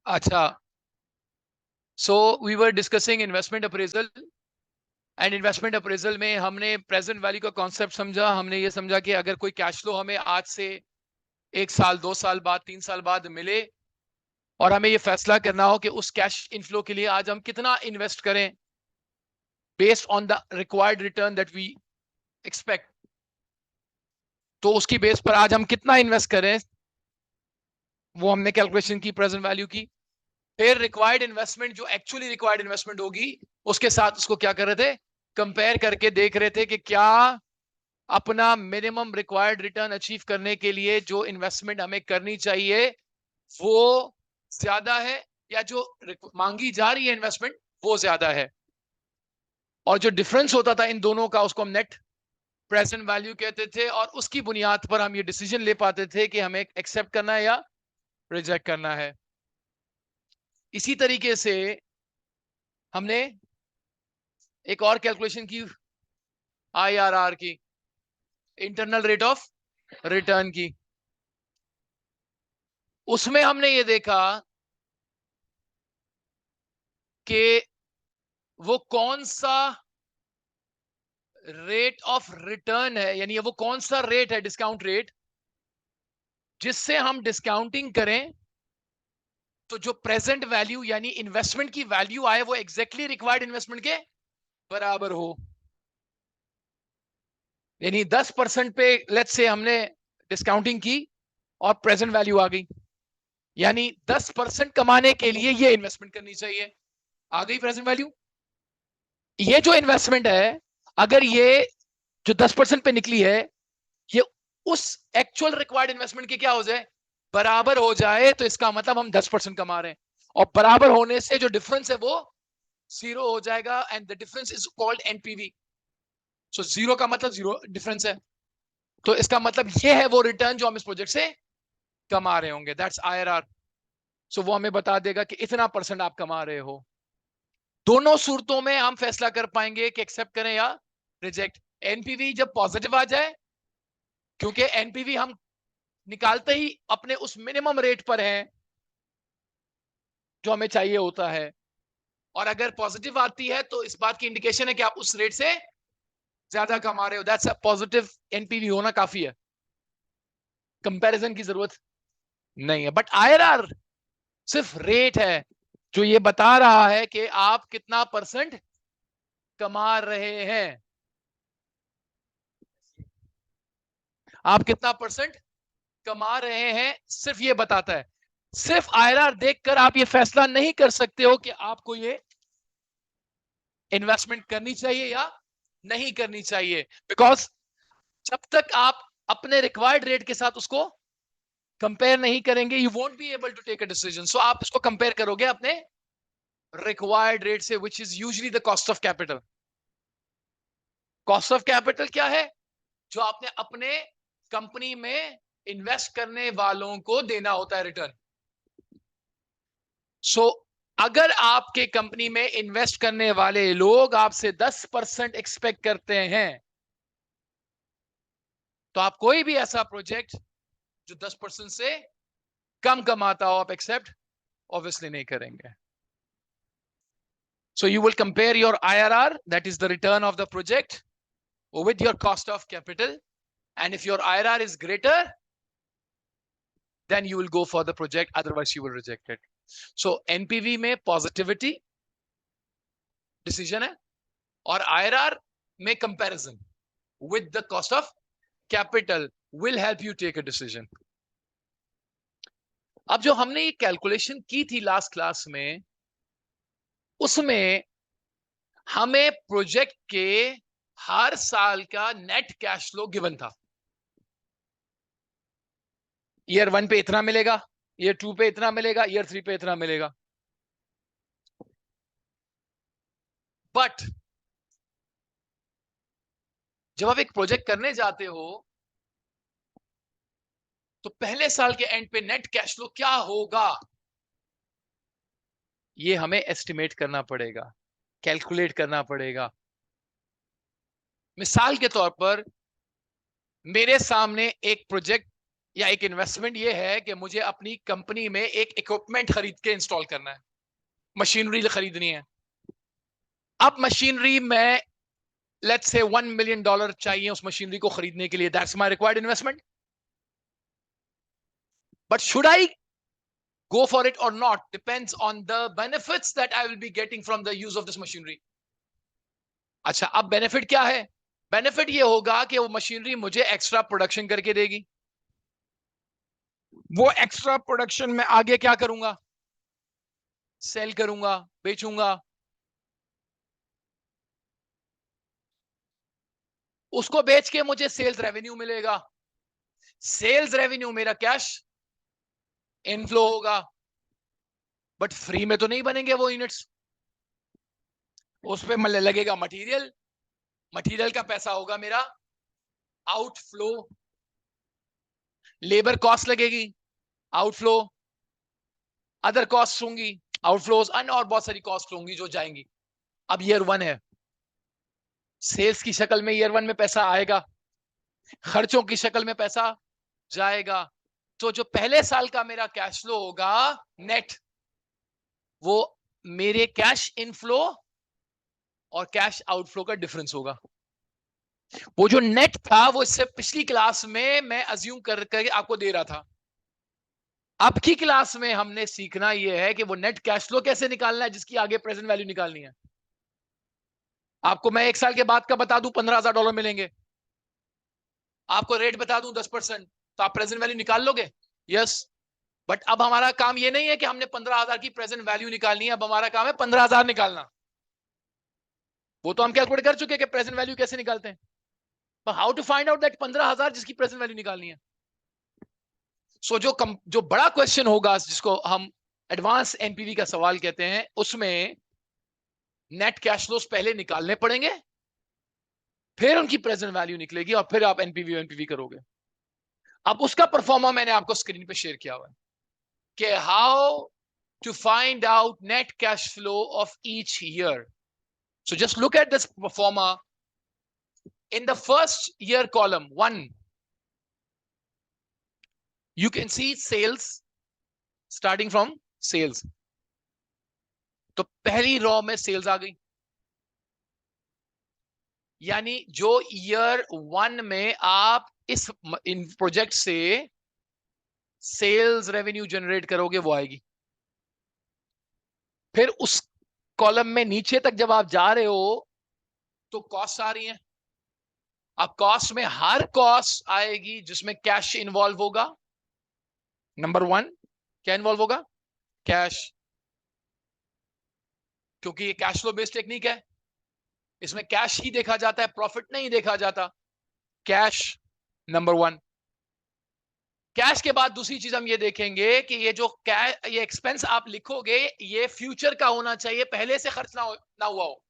अच्छा, so we were discussing investment appraisal and investment appraisal में हमने प्रेजेंट वैल्यू का कॉन्सेप्ट समझा। हमने ये समझा कि अगर कोई कैश फ्लो हमें आज से 1 साल 2 साल बाद 3 साल बाद मिले और हमें ये फैसला करना हो कि उस कैश इनफ्लो के लिए आज हम कितना इन्वेस्ट करें based on the required return that we expect, तो उसकी बेस पर आज हम कितना इन्वेस्ट करें वो हमने कैलकुलेशन की प्रेजेंट वैल्यू की। फिर रिक्वायर्ड इन्वेस्टमेंट जो एक्चुअली रिक्वायर्ड इन्वेस्टमेंट होगी उसके साथ उसको क्या कर रहे थे, कंपेयर करके देख रहे थे कि क्या अपना मिनिमम रिक्वायर्ड रिटर्न अचीव करने के लिए जो इन्वेस्टमेंट हमें करनी चाहिए वो ज्यादा है या जो मांगी जा रही है इन्वेस्टमेंट वो ज्यादा है। और जो डिफरेंस होता था इन दोनों का उसको हम नेट प्रेजेंट वैल्यू कहते थे, और उसकी बुनियाद पर हम ये डिसीजन ले पाते थे कि हमें एक्सेप्ट करना है या रिजेक्ट करना है। इसी तरीके से हमने एक और कैलकुलेशन की आईआरआर की, इंटरनल रेट ऑफ रिटर्न की। उसमें हमने ये देखा कि वो कौन सा रेट ऑफ रिटर्न है, यानी वो कौन सा रेट है, डिस्काउंट रेट, जिससे हम डिस्काउंटिंग करें तो जो प्रेजेंट वैल्यू यानी इन्वेस्टमेंट की वैल्यू आए वो एग्जैक्टली रिक्वायर्ड इन्वेस्टमेंट के बराबर हो। यानी 10% पे लेट्स से हमने डिस्काउंटिंग की और प्रेजेंट वैल्यू आ गई, यानी 10% कमाने के लिए ये इन्वेस्टमेंट करनी चाहिए, आ गई प्रेजेंट वैल्यू। ये जो इन्वेस्टमेंट है अगर ये जो 10% पे निकली है ये उस एक्चुअल रिक्वायर्ड इन्वेस्टमेंट के क्या हो जाए, बराबर हो जाए, तो इसका मतलब हम 10% कमा रहे हैं। और बराबर होने से जो डिफरेंस है वो 0 हो जाएगा and the difference is called NPV. So 0 का मतलब 0 डिफरेंस है, तो इसका मतलब ये है वो रिटर्न जो हम इस प्रोजेक्ट से कमा रहे होंगे, दैट्स आईआरआर। सो वो हमें बता देगा कि इतना परसेंट आप कमा रहे हो। दोनों सूरतों में हम फैसला कर पाएंगे कि एक्सेप्ट करें या रिजेक्ट। एनपीवी जब पॉजिटिव आ जाए, क्योंकि एनपीवी हम निकालते ही अपने उस मिनिमम रेट पर है जो हमें चाहिए होता है, और अगर पॉजिटिव आती है तो इस बात की इंडिकेशन है कि आप उस रेट से ज्यादा कमा रहे हो, दैट्स अ पॉजिटिव एनपीवी होना काफी है, कंपैरिजन की जरूरत नहीं है। बट आईआरआर सिर्फ रेट है जो ये बता रहा है कि आप कितना परसेंट कमा रहे हैं, आप कितना परसेंट कमा रहे हैं, सिर्फ ये बताता है। सिर्फ आईआरआर देखकर आप ये फैसला नहीं कर सकते हो कि आपको ये इन्वेस्टमेंट करनी चाहिए या नहीं करनी चाहिए, बिकॉज जब तक आप अपने रिक्वायर्ड रेट के साथ उसको कंपेयर नहीं करेंगे you won't be able to take a decision. So आप इसको कंपेयर करोगे अपने रिक्वायर्ड रेट से, which is usually the cost of capital. Cost of capital क्या है, जो आपने अपने कंपनी में इन्वेस्ट करने वालों को देना होता है रिटर्न। सो अगर आपके कंपनी में इन्वेस्ट करने वाले लोग आपसे 10% एक्सपेक्ट करते हैं तो आप कोई भी ऐसा प्रोजेक्ट जो 10% से कम कमाता हो आप एक्सेप्ट ऑब्वियसली नहीं करेंगे। So you will compare your IRR, that is the return of the project, with your cost of capital, and if your IRR is greater then you will go for the project, otherwise you will reject it. So NPV में positivity decision है और IRR में comparison with the cost of capital will help you take a decision. अब जो हमने ये calculation की थी लास्ट क्लास में, उसमें हमें प्रोजेक्ट के हर साल का नेट कैश फ्लो गिवन था। ईयर 1 पे इतना मिलेगा, ईयर 2 पे इतना मिलेगा, ईयर 3 पे इतना मिलेगा। बट जब आप एक प्रोजेक्ट करने जाते हो तो पहले साल के एंड पे नेट कैश फ्लो क्या होगा ये हमें एस्टिमेट करना पड़ेगा, कैलकुलेट करना पड़ेगा। मिसाल के तौर पर मेरे सामने एक प्रोजेक्ट या एक इन्वेस्टमेंट ये है कि मुझे अपनी कंपनी में एक इक्विपमेंट खरीद के इंस्टॉल करना है, मशीनरी खरीदनी है। अब मशीनरी में लेट्स से $1 मिलियन चाहिए उस मशीनरी को खरीदने के लिए, that's my required investment. But should I go for it or not depends on the benefits that I will be getting from the use of this machinery. अच्छा, अब benefit क्या है? बेनिफिट ये होगा कि वो मशीनरी मुझे एक्स्ट्रा प्रोडक्शन करके देगी। वो एक्स्ट्रा प्रोडक्शन में आगे क्या करूंगा? सेल करूंगा, बेचूंगा। उसको बेच के मुझे सेल्स रेवेन्यू मिलेगा। सेल्स रेवेन्यू मेरा कैश इनफ्लो होगा। बट फ्री में तो नहीं बनेंगे वो यूनिट्स, उस पे लगेगा मटेरियल, मटेरियल का पैसा होगा मेरा आउटफ्लो। लेबर कॉस्ट लगेगी आउटफ्लो, अदर कॉस्ट होंगी आउटफ्लोज, अन्य और बहुत सारी कॉस्ट होंगी जो जाएंगी। अब ईयर 1 है, सेल्स की शक्ल में ईयर 1 में पैसा आएगा, खर्चों की शक्ल में पैसा जाएगा। तो जो पहले साल का मेरा कैश फ्लो होगा नेट, वो मेरे कैश इनफ्लो और कैश आउटफ्लो का डिफरेंस होगा। वो जो नेट था वो इससे पिछली क्लास में मैं अज्यूम करके आपको दे रहा था। अब की क्लास में हमने सीखना यह है कि वो नेट कैश फ्लो कैसे निकालना है जिसकी आगे प्रेजेंट वैल्यू निकालनी है। आपको मैं 1 साल के बाद का बता दूं $15,000 मिलेंगे, आपको रेट बता दूं 10%, तो आप प्रेजेंट वैल्यू निकाल लोगे? यस। बट अब हमारा काम ये नहीं है कि हमने 15,000 की प्रेजेंट वैल्यू निकालनी है, अब हमारा काम है 15,000 निकालना। वो तो हम कैलकुलेट कर चुके हैं कि प्रेजेंट वैल्यू कैसे निकालते हैं। How to find out that 15,000 जिसकी प्रेजेंट वैल्यू निकालनी है? सो जो बड़ा क्वेश्चन होगा जिसको हम एडवांस एनपीवी का सवाल कहते हैं, उसमें नेट कैश फ्लोस पहले निकालने पड़ेंगे, फिर उनकी प्रेजेंट वैल्यू निकलेगी और फिर आप एनपीवी करोगे। अब उसका परफॉर्मा मैंने आपको स्क्रीन पे शेयर किया हुआ है कि how to find out net cash flow of each year. So just look at this proforma in the first year column 1, you can see sales starting from sales। तो पहली raw में sales आ गई, यानी जो ईयर 1 में आप इस इन project से सेल्स रेवेन्यू जनरेट करोगे वो आएगी। फिर उस कॉलम में नीचे तक जब आप जा रहे हो तो कॉस्ट आ रही है। अब कॉस्ट में हर कॉस्ट आएगी जिसमें कैश इन्वॉल्व होगा। नंबर 1 क्या इन्वॉल्व होगा? कैश, क्योंकि ये कैश फ्लो बेस्ड टेक्निक है, इसमें कैश ही देखा जाता है, प्रॉफिट नहीं देखा जाता। Cash number 1। कैश के बाद दूसरी चीज हम ये देखेंगे कि ये जो ये एक्सपेंस आप लिखोगे ये फ्यूचर का होना चाहिए, पहले से खर्च ना हुआ हो।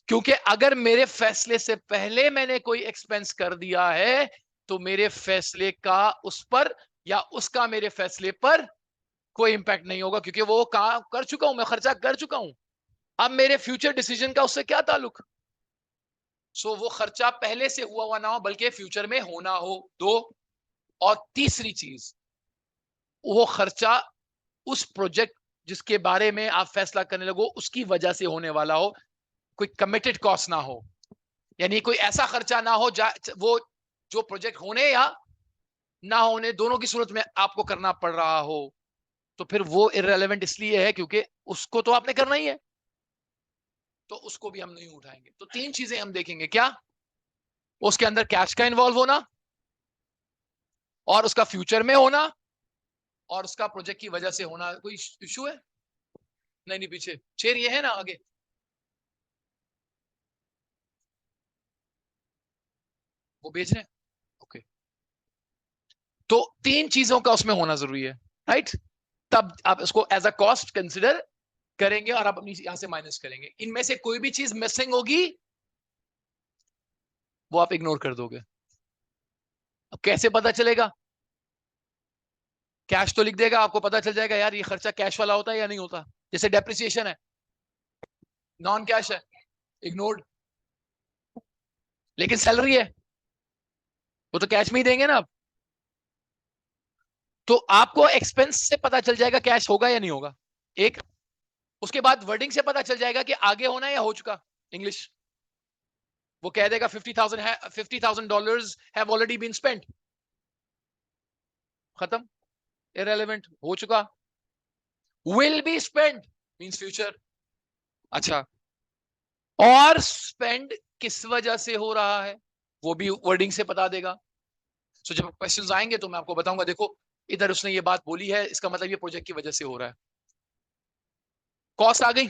क्योंकि अगर मेरे फैसले से पहले मैंने कोई एक्सपेंस कर दिया है तो मेरे फैसले का उस पर या उसका मेरे फैसले पर कोई इंपैक्ट नहीं होगा, क्योंकि वो काम कर चुका हूं, मैं खर्चा कर चुका हूं। अब मेरे फ्यूचर डिसीजन का उससे क्या ताल्लुक? सो वो खर्चा पहले से हुआ ना हो बल्कि फ्यूचर में होना हो। 2, और तीसरी चीज, वो खर्चा उस प्रोजेक्ट जिसके बारे में आप फैसला करने लगो उसकी वजह से होने वाला हो, कोई कमिटेड कॉस्ट ना हो। यानी कोई ऐसा खर्चा ना हो वो जो प्रोजेक्ट होने या ना होने दोनों की सूरत में आपको करना पड़ रहा हो, तो फिर वो इररेलेवेंट इसलिए है क्योंकि उसको तो आपने करना ही है, तो उसको भी हम नहीं उठाएंगे। तो 3 चीजें हम देखेंगे, क्या? उसके अंदर कैश का इन्वॉल्व होना, और उसका फ्यूचर में होना, और उसका प्रोजेक्ट की वजह से होना। कोई इशू है? नहीं, पीछे चेयर ये है ना, आगे वो बेच रहे हैं। ओके, तो 3 चीजों का उसमें होना जरूरी है, राइट? तब आप इसको एज अ कॉस्ट कंसिडर करेंगे और आप अपनी यहां से माइनस करेंगे। इनमें से कोई भी चीज मिसिंग होगी वो आप इग्नोर कर दोगे। अब कैसे पता चलेगा? कैश तो लिख देगा, आपको पता चल जाएगा यार ये खर्चा कैश वाला होता है या नहीं होता। जैसे डेप्रिसिएशन है, नॉन कैश है, इग्नोर्ड। लेकिन सैलरी है, वो तो कैश में ही देंगे ना आप। तो आपको एक्सपेंस से पता चल जाएगा कैश होगा या नहीं होगा, एक। उसके बाद वर्डिंग से पता चल जाएगा कि आगे होना है या हो चुका। इंग्लिश वो कह देगा $50,000 हैव ऑलरेडी बीन स्पेंट, खत्म, इररेलेवेंट, हो चुका। Will be spent means future. अच्छा, और स्पेंड किस वजह से हो रहा है वो भी वर्डिंग से बता देगा। सो जब क्वेश्चंस आएंगे तो मैं आपको बताऊंगा, देखो इधर उसने ये बात बोली है, इसका मतलब ये प्रोजेक्ट की वजह से हो रहा है। कॉस्ट आ गई,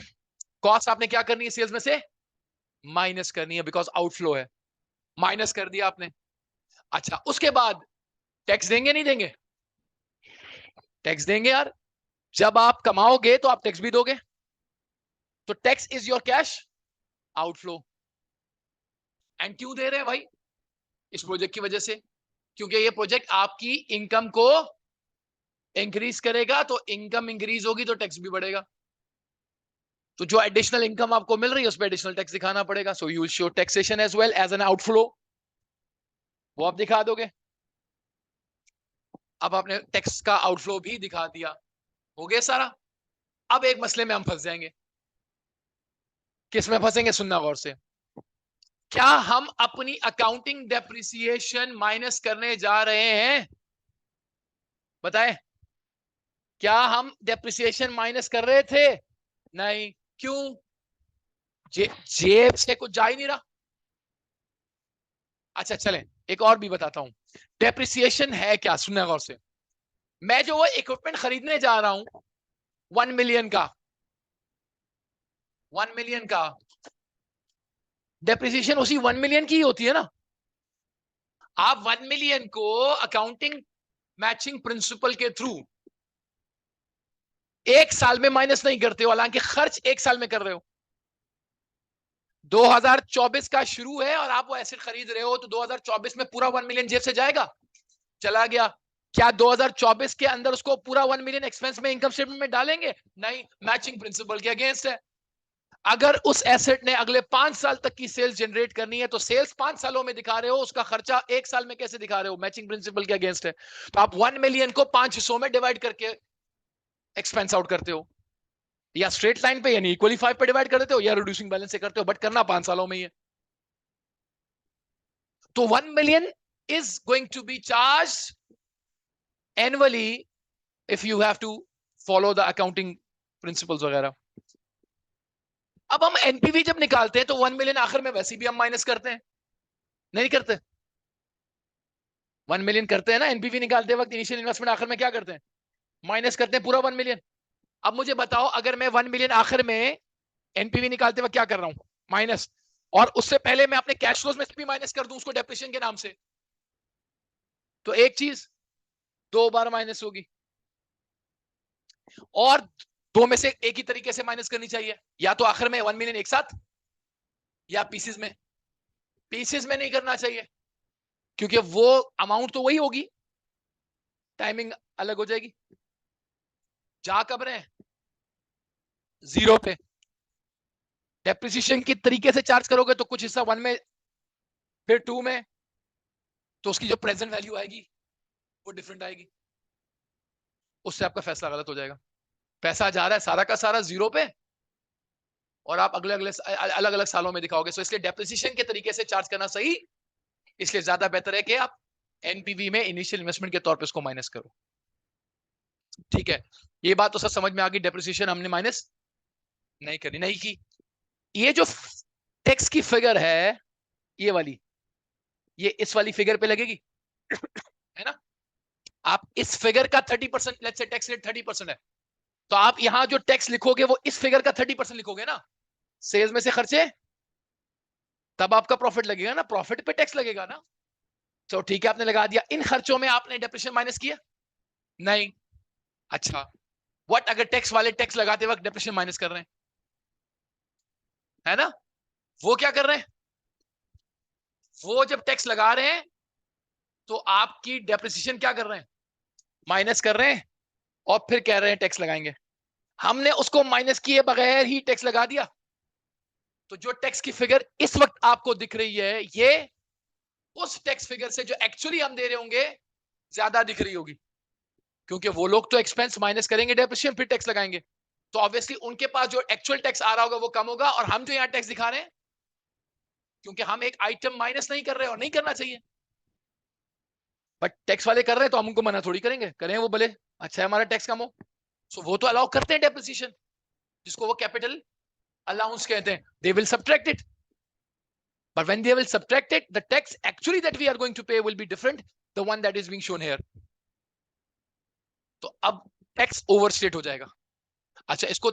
कॉस्ट आपने क्या करनी है, सेल्स में से माइनस करनी है, बिकॉज आउटफ्लो है, माइनस कर दिया आपने। अच्छा, उसके बाद टैक्स देंगे नहीं देंगे, टैक्स देंगे यार, जब आप कमाओगे तो आप टैक्स भी दोगे, तो tax is your cash outflow. And क्यों दे रहे हैं भाई, इस प्रोजेक्ट की वजह से, क्योंकि ये प्रोजेक्ट आपकी इनकम को इंक्रीज करेगा, तो इनकम इंक्रीज होगी तो टैक्स भी बढ़ेगा, तो जो एडिशनल इनकम आपको मिल रही है उस पर एडिशनल टैक्स दिखाना पड़ेगा। So you will show taxation as well as an outflow, वो आप दिखा दोगे। अब आपने टैक्स का आउटफ्लो भी दिखा दिया, हो गया सारा। अब एक मसले में हम फंस जाएंगे, किस में फंसेंगे, सुनना गौर से। क्या हम अपनी अकाउंटिंग डेप्रिसिएशन माइनस करने जा रहे हैं, बताएं। क्या हम डेप्रिसिएशन माइनस कर रहे थे, नहीं, क्यों, जेब से कुछ जा ही नहीं रहा। अच्छा चलें, एक और भी बताता हूं, डेप्रिसिएशन है क्या, सुनना गौर से। मैं जो वो इक्विपमेंट खरीदने जा रहा हूं 1 मिलियन का, 1 मिलियन का डेप्रिसिएशन उसी 1 मिलियन की ही होती है ना। आप 1 मिलियन को अकाउंटिंग मैचिंग प्रिंसिपल के थ्रू एक साल में माइनस नहीं करते हो, हालांकि खर्च एक साल में कर रहे हो। 2024 का शुरू है और आप वो एसेट खरीद रहे हो, तो 2024 में पूरा 1 मिलियन जेब से जाएगा, चला गया। क्या 2024 के अंदर उसको पूरा 1 मिलियन एक्सपेंस में इनकम स्टेटमेंट में डालेंगे, नहीं, मैचिंग प्रिंसिपल के अगेंस्ट है। अगर उस एसेट ने अगले 5 साल तक की सेल्स जनरेट करनी है, तो सेल्स 5 सालों में दिखा रहे हो, उसका खर्चा एक साल में कैसे दिखा रहे हो, मैचिंग प्रिंसिपल के अगेंस्ट है। तो आप 1 मिलियन को 5 हिस्सों में डिवाइड करके एक्सपेंस आउट करते हो, या स्ट्रेट लाइन पे यानी इक्वली 5 पे डिवाइड कर देते हो, या रिड्यूसिंग बैलेंस से करते हो, बट करना 5 सालों में ही है। तो 1 million is going to be charge annually if you have to follow the accounting principles वगैरह। अब हम एनपीवी जब निकालते हैं तो 1 मिलियन आखिर में वैसे भी हम माइनस करते हैं, नहीं करते, 1 मिलियन करते हैं ना एनपीवी निकालते वक्त, इनिशियल इन्वेस्टमेंट आखिर में क्या करते हैं, माइनस करते हैं पूरा 1 मिलियन। अब मुझे बताओ, अगर मैं 1 मिलियन आखिर में एनपीवी निकालते वक्त क्या कर रहा हूं, माइनस, और उससे पहले मैं अपने कैश फ्लोज में से भी माइनस कर दूं उसको डेप्रिसिएशन के नाम से, तो एक चीज 2 बार माइनस होगी, और दो में से एक ही तरीके से माइनस करनी चाहिए, या तो आखिर में 1 मिलियन एक साथ, या पीसेस में। पीसेस में नहीं करना चाहिए, क्योंकि वो अमाउंट तो वही होगी, टाइमिंग अलग हो जाएगी। जा कब रहे हैं, 0 पे। डेप्रिसिएशन के तरीके से चार्ज करोगे तो कुछ हिस्सा 1 में, फिर 2 में, तो उसकी जो प्रेजेंट वैल्यू आएगी वो डिफरेंट आएगी, उससे आपका फैसला गलत हो जाएगा। पैसा जा रहा है सारा का सारा 0 पे, और आप अगले अगले अलग अलग सालों में दिखाओगे। सो इसलिए डेप्रिसिएशन के तरीके से चार्ज करना सही, इसलिए ज्यादा बेहतर है कि आप एनपीवी में इनिशियल इन्वेस्टमेंट के तौर पे उसको माइनस करो। ठीक है, ये बात तो सब समझ में आ गई, डेप्रिसिएशन हमने माइनस नहीं करनी, नहीं की। ये जो टैक्स की फिगर है, ये वाली, ये इस वाली फिगर पे लगेगी है ना। आप इस फिगर का 30%, लेट्स से टैक्स रेट 30% है, तो आप यहां जो टैक्स लिखोगे वो इस फिगर का 30% लिखोगे ना, सेल्स में से खर्चे, तब आपका प्रॉफिट लगेगा ना, प्रॉफिट पे टैक्स लगेगा ना। तो ठीक है, आपने लगा दिया, इन खर्चों में आपने डेप्रिसिएशन माइनस किया, नहीं। अच्छा, व्हाट अगर टैक्स वाले टैक्स लगाते वक्त डेप्रिसिएशन माइनस कर रहे हैं, है ना, वो क्या कर रहे हैं, वो जब टैक्स लगा रहे हैं तो आपकी डेप्रिसिएशन क्या कर रहे हैं, माइनस कर रहे हैं, और फिर कह रहे हैं टैक्स लगाएंगे। हमने उसको माइनस किए बगैर ही टैक्स लगा दिया, तो जो टैक्स की फिगर इस वक्त आपको दिख रही है, ये उस टैक्स फिगर से जो एक्चुअली हम दे रहे होंगे ज्यादा दिख रही होगी। क्योंकि वो लोग तो एक्सपेंस माइनस करेंगे डेप्रिसिएशन, फिर टैक्स लगाएंगे, तो ऑब्वियसली उनके पास जो एक्चुअल टैक्स आ रहा होगा वो कम होगा, और हम जो यहाँ टैक्स दिखा रहे हैं क्योंकि हम एक आइटम माइनस नहीं कर रहे और नहीं करना चाहिए, बट टैक्स वाले कर रहे हैं तो हम उनको मना थोड़ी करेंगे, करें वो भले, अच्छा है हमारा टैक्स कम हो। सो वो तो अलाउ करते हैं डेप्रिसिएशन, जिसको वो कैपिटल अलाउंस कहते हैं, they will subtract it, but when they will subtract it, the tax actually that we are going to pay will be different, the one that is being shown here. तो अब tax overstate हो जाएगा। अच्छा, इसको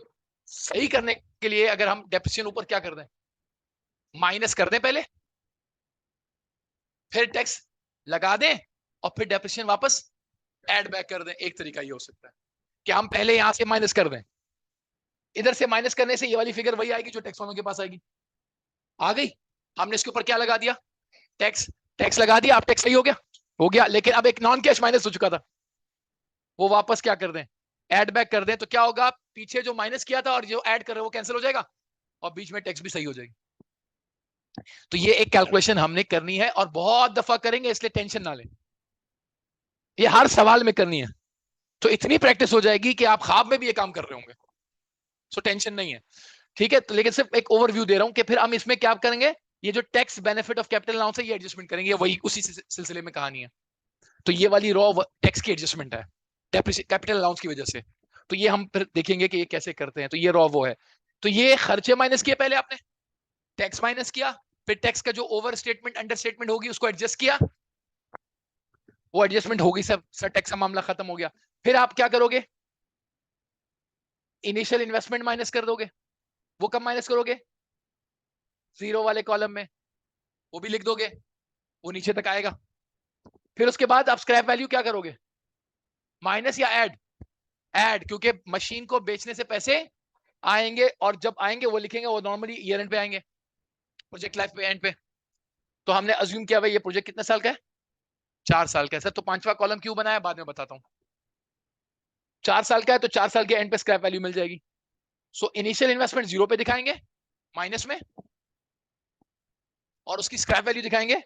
सही करने के लिए अगर हम डेप्रिसिएशन ऊपर क्या कर दें, माइनस कर दें पहले, फिर टैक्स लगा दें और फिर डेप्रिसिएशन वापस ऐड बैक कर दें, एक तरीका ये हो सकता है कि हम पहले यहां से माइनस कर दें, इधर से माइनस करने से ये वाली फिगर वही आएगी जो टैक्स वालों के पास आएगी, आ गई, हमने इसके ऊपर क्या लगा दिया, टैक्स, टैक्स लगा दिया, अब टैक्स सही हो गया, लेकिन अब एक नॉन कैश माइनस हो चुका था, वो वापस क्या कर दें, ऐड बैक कर दें, तो क्या होगा, पीछे जो माइनस किया था और जो ऐड कर रहे हैं वो कैंसिल हो जाएगा और बीच में टैक्स भी सही हो जाएगी। तो ये एक कैलकुलेशन हमने करनी है और बहुत दफा करेंगे, इसलिए टेंशन ना लें, ये हर सवाल में करनी है, तो इतनी प्रैक्टिस हो जाएगी कि आप ख्वाब में भी ये काम कर रहे होंगे, सो टेंशन नहीं है, ठीक है। तो लेकिन सिर्फ एक ओवरव्यू दे रहा हूं कि फिर हम इसमें क्या करेंगे, ये जो tax benefit of capital allowance है ये एडजस्टमेंट करेंगे, वही उसी सिलसिले में कहानी है। तो ये वाली रॉ टैक्स की एडजस्टमेंट है कैपिटल अलाउंस की वजह से, तो ये हम फिर देखेंगे कि ये कैसे करते हैं। तो ये रॉ वो है, तो ये खर्चे माइनस किए पहले आपने, टैक्स माइनस किया, फिर टैक्स का जो ओवर स्टेटमेंट अंडर स्टेटमेंट होगी उसको एडजस्ट किया, वो एडजस्टमेंट होगी, सब टैक्स का मामला खत्म हो गया। फिर आप क्या करोगे, इनिशियल इन्वेस्टमेंट माइनस कर दोगे, वो कब माइनस करोगे, जीरो वाले कॉलम में, वो भी लिख दोगे, वो नीचे तक आएगा। फिर उसके बाद आप स्क्रैप वैल्यू क्या करोगे, माइनस या ऐड, ऐड, क्योंकि मशीन को बेचने से पैसे आएंगे और जब आएंगे वो लिखेंगे, वो नॉर्मली ईयर एंड पे आएंगे, प्रोजेक्ट लाइफ पे एंड पे। तो हमने अज्यूम किया भाई ये प्रोजेक्ट कितने साल का है, 4 साल का है सर, तो 5वां कॉलम क्यों बनाया बाद में बताता हूं, 4 साल का है तो 4 साल के एंड पे स्क्रैप वैल्यू मिल जाएगी। सो इनिशियल इन्वेस्टमेंट 0 पे दिखाएंगे माइनस में, और उसकी स्क्रैप वैल्यू दिखाएंगे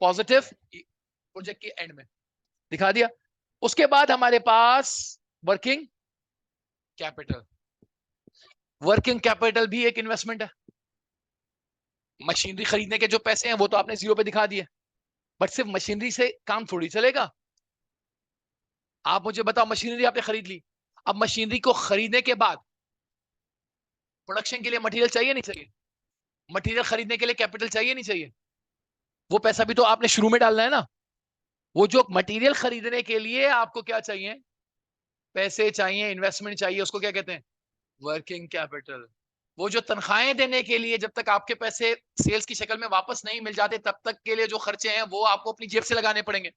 पॉजिटिव प्रोजेक्ट के एंड में, दिखा दिया। उसके बाद हमारे पास वर्किंग कैपिटल, वर्किंग कैपिटल भी एक इन्वेस्टमेंट है, मशीनरी खरीदने के जो पैसे हैं वो तो आपने 0 पे दिखा दिए, बट सिर्फ मशीनरी से काम थोड़ी चलेगा। आप मुझे बताओ, मशीनरी आपने खरीद ली, अब मशीनरी को खरीदने के बाद प्रोडक्शन के लिए मटेरियल चाहिए नहीं चाहिए, मटेरियल खरीदने के लिए कैपिटल चाहिए नहीं चाहिए, वो पैसा भी तो आपने शुरू में डालना है ना। वो जो मटेरियल खरीदने के लिए आपको क्या चाहिए, पैसे चाहिए, इन्वेस्टमेंट चाहिए, उसको क्या कहते हैं, वर्किंग कैपिटल। वो जो तनख्वाहें देने के लिए जब तक आपके पैसे सेल्स की शक्ल में वापस नहीं मिल जाते तब तक के लिए जो खर्चे हैं वो आपको अपनी जेब से लगाने पड़ेंगे।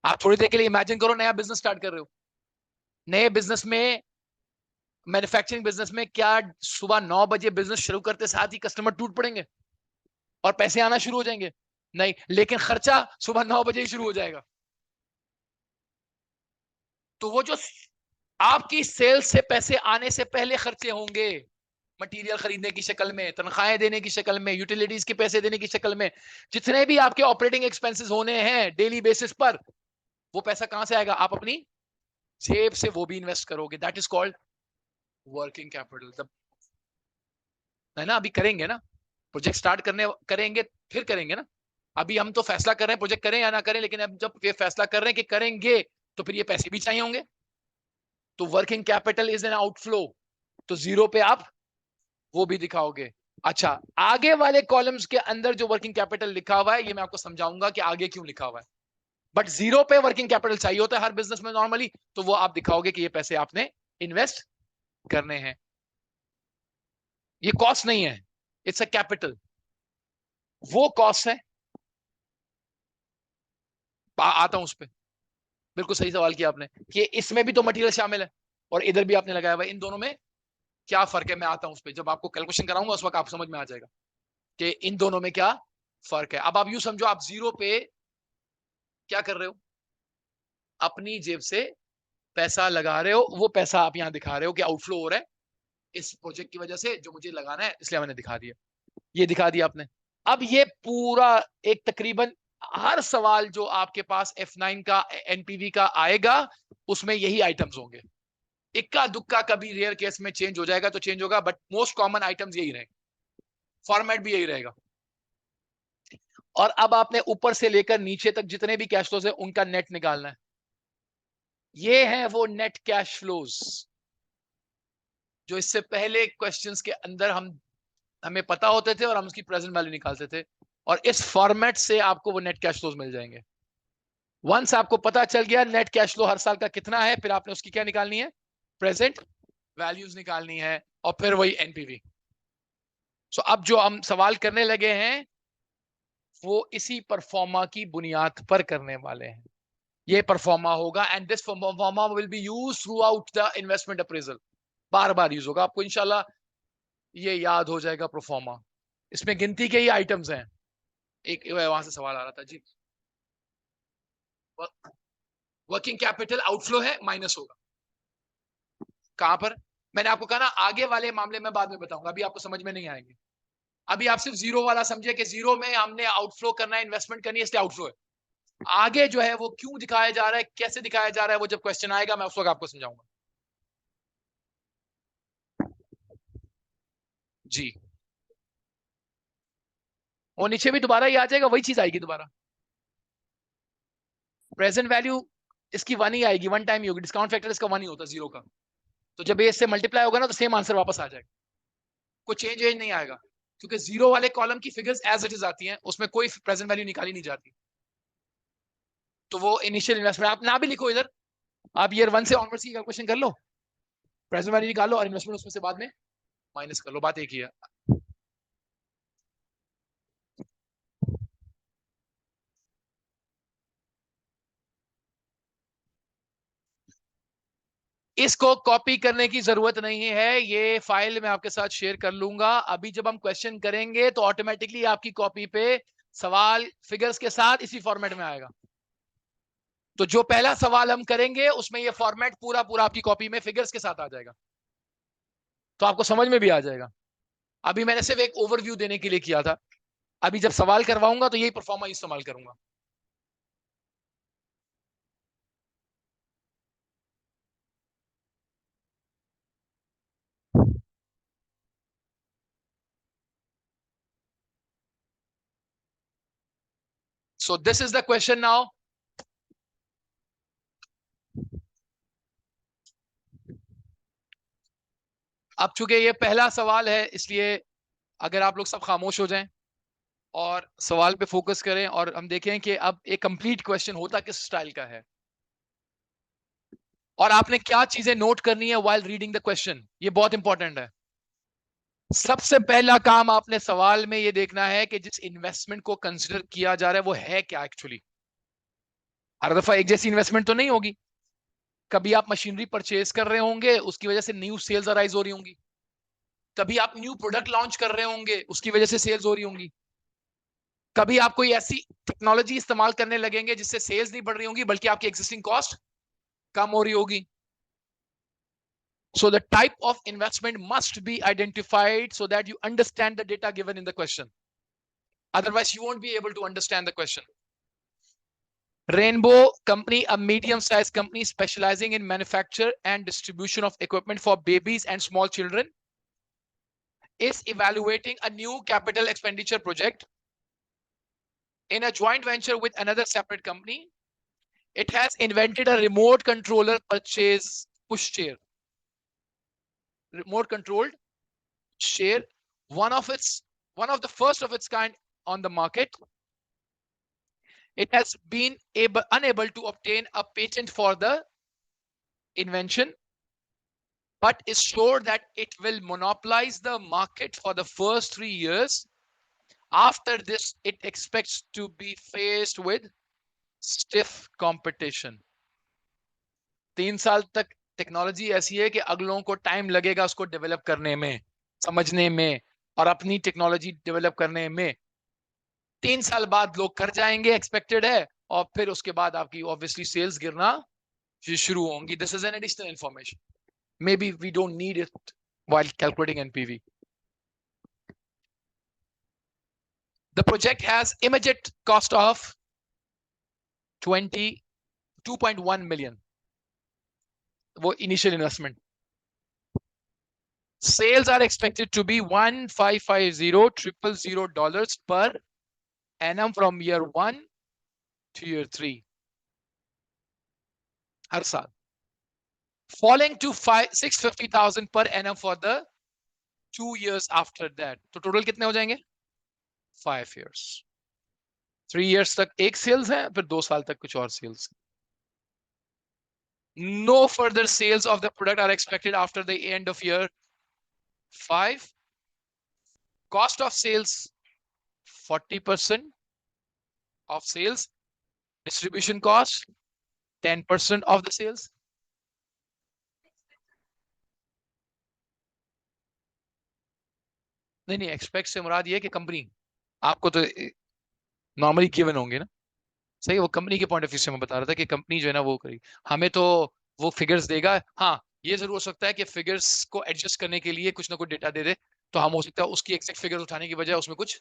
आप थोड़ी देर के लिए इमेजिन करो, नया बिजनेस स्टार्ट कर रहे हो, नए बिजनेस में, मैन्युफैक्चरिंग बिजनेस में, क्या सुबह 9 बजे बिजनेस शुरू करते साथ ही कस्टमर टूट पड़ेंगे और पैसे आना शुरू हो जाएंगे, नहीं, लेकिन खर्चा सुबह 9 बजे ही शुरू हो जाएगा। तो वो जो आपकी सेल्स से पैसे आने से पहले खर्चे होंगे, मटेरियल खरीदने की शक्ल में, तनख्वाहें देने की शक्ल में, यूटिलिटीज के पैसे देने की शक्ल में, जितने भी आपके ऑपरेटिंग एक्सपेंसेस होने हैं डेली बेसिस पर, वो पैसा कहां से आएगा, आप अपनी जेब से वो भी इन्वेस्ट करोगे, that is called working capital, है ना। अभी करेंगे ना, प्रोजेक्ट स्टार्ट करेंगे फिर करेंगे ना, अभी हम तो फैसला कर रहे हैं प्रोजेक्ट करें या ना करें, लेकिन अब जब ये फैसला कर रहे हैं कि करेंगे तो फिर ये पैसे भी चाहिए होंगे, तो working capital is an outflow, तो 0 पे आप वो भी दिखाओगे। अच्छा, आगे वाले कॉलम्स के अंदर जो वर्किंग कैपिटल लिखा हुआ है ये मैं आपको समझाऊंगा कि आगे क्यों लिखा हुआ है, बट 0 पे वर्किंग कैपिटल चाहिए होता है हर बिजनेस में नॉर्मली, तो वो आप दिखाओगे कि ये पैसे आपने इन्वेस्ट करने हैं, ये कॉस्ट नहीं है, इट्स अ कैपिटल, वो कॉस्ट है। आता हूं उस पर, बिल्कुल सही सवाल किया आपने कि इसमें भी तो मटेरियल शामिल है और इधर भी आपने लगाया हुआ है, इन दोनों में क्या फर्क है, मैं आता हूं उस पर, जब आपको कैलकुलेशन कराऊंगा उस वक्त आप समझ में आ जाएगा कि इन दोनों में क्या फर्क है। अब आप यूं समझो, आप 0 पे क्या कर रहे हो, अपनी जेब से पैसा लगा रहे हो, वो पैसा आप यहां दिखा रहे हो कि आउटफ्लो हो रहा है इस प्रोजेक्ट की वजह से जो मुझे लगाना है, इसलिए मैंने दिखा दिया, ये दिखा दिया आपने। अब ये पूरा एक तकरीबन हर सवाल जो आपके पास F9 का एनपीवी का आएगा उसमें यही आइटम्स होंगे। इक्का दुक्का कभी रेयर केस में चेंज हो जाएगा तो चेंज होगा, बट मोस्ट कॉमन आइटम्स यही रहेंगे, फॉर्मेट भी यही रहेगा। और अब आपने ऊपर से लेकर नीचे तक जितने भी कैश फ्लोज है उनका नेट निकालना है। ये है वो नेट कैश फ्लोज जो इससे पहले क्वेश्चंस के अंदर हमें पता होते थे और हम उसकी प्रेजेंट वैल्यू निकालते थे, और इस फॉर्मेट से आपको वो नेट कैश फ्लोज मिल जाएंगे। वंस आपको पता चल गया नेट कैश फ्लो हर साल का कितना है, फिर आपने उसकी क्या निकालनी है, प्रेजेंट वैल्यूज निकालनी है, और फिर वही एनपीवी। सो अब जो हम सवाल करने लगे हैं वो इसी परफॉर्मा की बुनियाद पर करने वाले हैं। ये परफॉर्मा होगा and this pro forma will be used through out the investment appraisal. Bar bar use होगा, आपको इंशाल्लाह ये याद हो जाएगा परफॉर्मा। इसमें गिनती के ही आइटम्स हैं। एक वहां से सवाल आ रहा था जी, वर्किंग कैपिटल आउटफ्लो है, माइनस होगा कहां पर? मैंने आपको कहा ना आगे वाले मामले में बाद में बताऊंगा, अभी आपको समझ में नहीं आएंगे। अभी आप सिर्फ जीरो वाला समझे कि जीरो में हमने आउटफ्लो करना है, इन्वेस्टमेंट करनी है, इसलिए आउटफ्लो है। आगे जो है वो क्यों दिखाया जा रहा है, कैसे दिखाया जा रहा है, वो जब क्वेश्चन आएगा मैं उस वक्त आपको समझाऊंगा जी। वो नीचे भी दोबारा ही आ जाएगा, वही चीज आएगी दोबारा। प्रेजेंट वैल्यू इसकी वन ही आएगी, वन टाइम ही होगी, डिस्काउंट फैक्टर इसका वन ही होता है जीरो का। तो जब ये इससे मल्टीप्लाई होगा ना तो सेम आंसर वापस आ जाएगा, कोई चेंज नहीं आएगा, क्योंकि जीरो वाले कॉलम की फिगर्स एज इट इज आती हैं, उसमें कोई प्रेजेंट वैल्यू निकाली नहीं जाती। तो वो इनिशियल इन्वेस्टमेंट आप ना भी लिखो इधर, आप ईयर वन से ऑनवर्ड्स की कैलकुलेशन कर लो, प्रेजेंट वैल्यू निकालो और इन्वेस्टमेंट उसमें से बाद में माइनस कर लो, बात एक ही है। इसको कॉपी करने की जरूरत नहीं है, ये फाइल मैं आपके साथ शेयर कर लूंगा। अभी जब हम क्वेश्चन करेंगे तो ऑटोमेटिकली आपकी कॉपी पे सवाल फिगर्स के साथ इसी फॉर्मेट में आएगा। तो जो पहला सवाल हम करेंगे उसमें ये फॉर्मेट पूरा पूरा आपकी कॉपी में फिगर्स के साथ आ जाएगा, तो आपको समझ में भी आ जाएगा। अभी मैंने सिर्फ एक ओवरव्यू देने के लिए किया था, अभी जब सवाल करवाऊंगा तो यही परफॉर्मा इस्तेमाल करूंगा। So this is the question now. अब चूंकि ये पहला सवाल है इसलिए अगर आप लोग सब खामोश हो जाएं और सवाल पे फोकस करें और हम देखें कि अब एक कंप्लीट क्वेश्चन होता किस स्टाइल का है, और आपने क्या चीजें नोट करनी है व्हाइल रीडिंग द क्वेश्चन, ये बहुत इंपॉर्टेंट है। सबसे पहला काम आपने सवाल में ये देखना है कि जिस इन्वेस्टमेंट को कंसिडर किया जा रहा है वो है क्या एक्चुअली। हर दफा एक जैसी इन्वेस्टमेंट तो नहीं होगी, कभी आप मशीनरी परचेज कर रहे होंगे उसकी वजह से न्यू सेल्स अराइज हो रही होंगी, कभी आप न्यू प्रोडक्ट लॉन्च कर रहे होंगे उसकी वजह से सेल्स हो रही होंगी, कभी आप कोई ऐसी टेक्नोलॉजी इस्तेमाल करने लगेंगे जिससे सेल्स नहीं बढ़ रही होंगी बल्कि आपकी एग्जिस्टिंग कॉस्ट कम हो रही होगी। So the type of investment must be identified so that you understand the data given in the question. Otherwise, you won't be able to understand the question. Rainbow Company, a medium-sized company specializing in manufacture and distribution of equipment for babies and small children, is evaluating a new capital expenditure project in a joint venture with another separate company. It has invented a remote controller purchase push chair. Remote controlled chair, one of the first of its kind on the market. It has been unable to obtain a patent for the invention, but is sure that it will monopolize the market for the first 3 years. After this, it expects to be faced with stiff competition. 3 साल तक technology ऐसी है कि अगलों को time लगेगा उसको develop करने में, समझने में और अपनी टेक्नोलॉजी डेवलप करने में। 3 साल बाद लोग कर जाएंगे एक्सपेक्टेड है, और फिर उसके बाद आपकी ऑब्वियसली सेल्स गिरना शुरू होंगी. This is an additional information. Maybe we don't need it while calculating NPV. The project has immediate cost of 2.1 million. वो initial investment. Sales are expected to be $1,550,000 per annum from year 1 to year 3 हर साल, falling to 650,000 per annum for the 2 years after that. तो total कितने हो जाएंगे? 5 years. 3 years तक एक sales है, फिर 2 साल तक कुछ और sales. No further sales of the product are expected after the end of year 5. Cost of sales 40% of sales. Distribution cost 10% of the sales. नहीं, एक्सपेक्ट से मुराद ये कि कंपनी आपको तो नॉर्मली गिवन होंगे ना. सही, वो कंपनी के पॉइंट ऑफ व्यू से मैं बता रहा था कि कंपनी जो है ना वो करेगी. हमें तो वो फिगर्स देगा. हाँ, ये जरूर हो सकता है कि फिगर्स को एडजस्ट करने के लिए कुछ ना कुछ डेटा दे दे, तो हम हो सकता है उसकी एग्जैक्ट फिगर उठाने की बजाय उसमें कुछ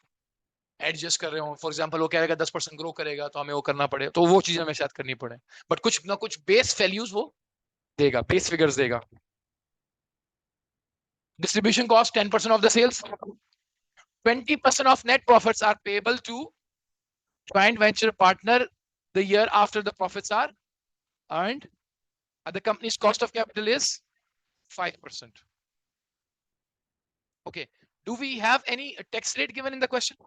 एडजस्ट कर रहे हो. फॉर एग्जांपल वो कह रहेगा 10% ग्रो करेगा, तो हमें वो करना पड़े, तो वो चीजें हमें शायद करनी पड़े. बट कुछ ना कुछ बेस वैल्यूज वो देगा, बेस फिगर्स देगा. Distribution cost 10% of the sales. 20% of net profits are payable to joint venture partner the year after the profits are earned. The company's cost of capital is 5%. Okay. Do we have any tax rate given in the question?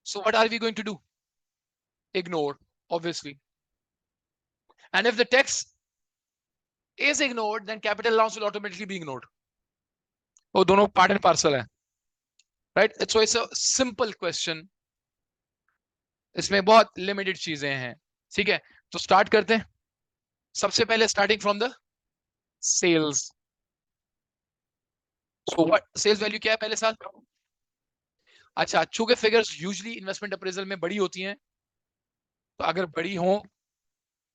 So what are we going to do? Ignore, obviously. And if the tax is ignored, then capital allowance will automatically be ignored. वो दोनों part and parcel है. Right? So it's a simple question. इसमें बहुत limited चीजें हैं. ठीक है, तो स्टार्ट करते हैं. सबसे पहले starting from the sales. So what sales value क्या है पहले साल? अच्छा, चूंकि फिगर्स यूजुअली इन्वेस्टमेंट अप्रेजल में बड़ी होती हैं, तो अगर बड़ी हो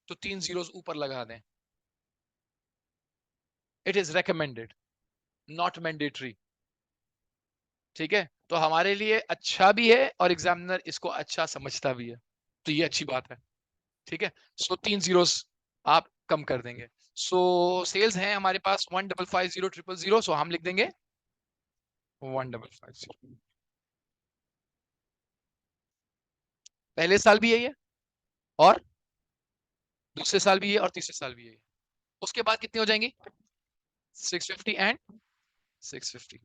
तो 3 जीरोस ऊपर लगा दें. It is recommended, not mandatory. ठीक है, तो हमारे लिए अच्छा भी है और एग्जामिनर इसको अच्छा समझता भी है, तो ये अच्छी बात है. ठीक है, सो 3 जीरोस आप कम कर देंगे. सो सेल्स हैं हमारे पास 1,550,000, सो हम लिख देंगे 1,550. पहले साल भी यही है, और दूसरे साल भी है, और तीसरे साल भी यही है. उसके बाद कितनी हो जाएंगी? 650 एंड 650.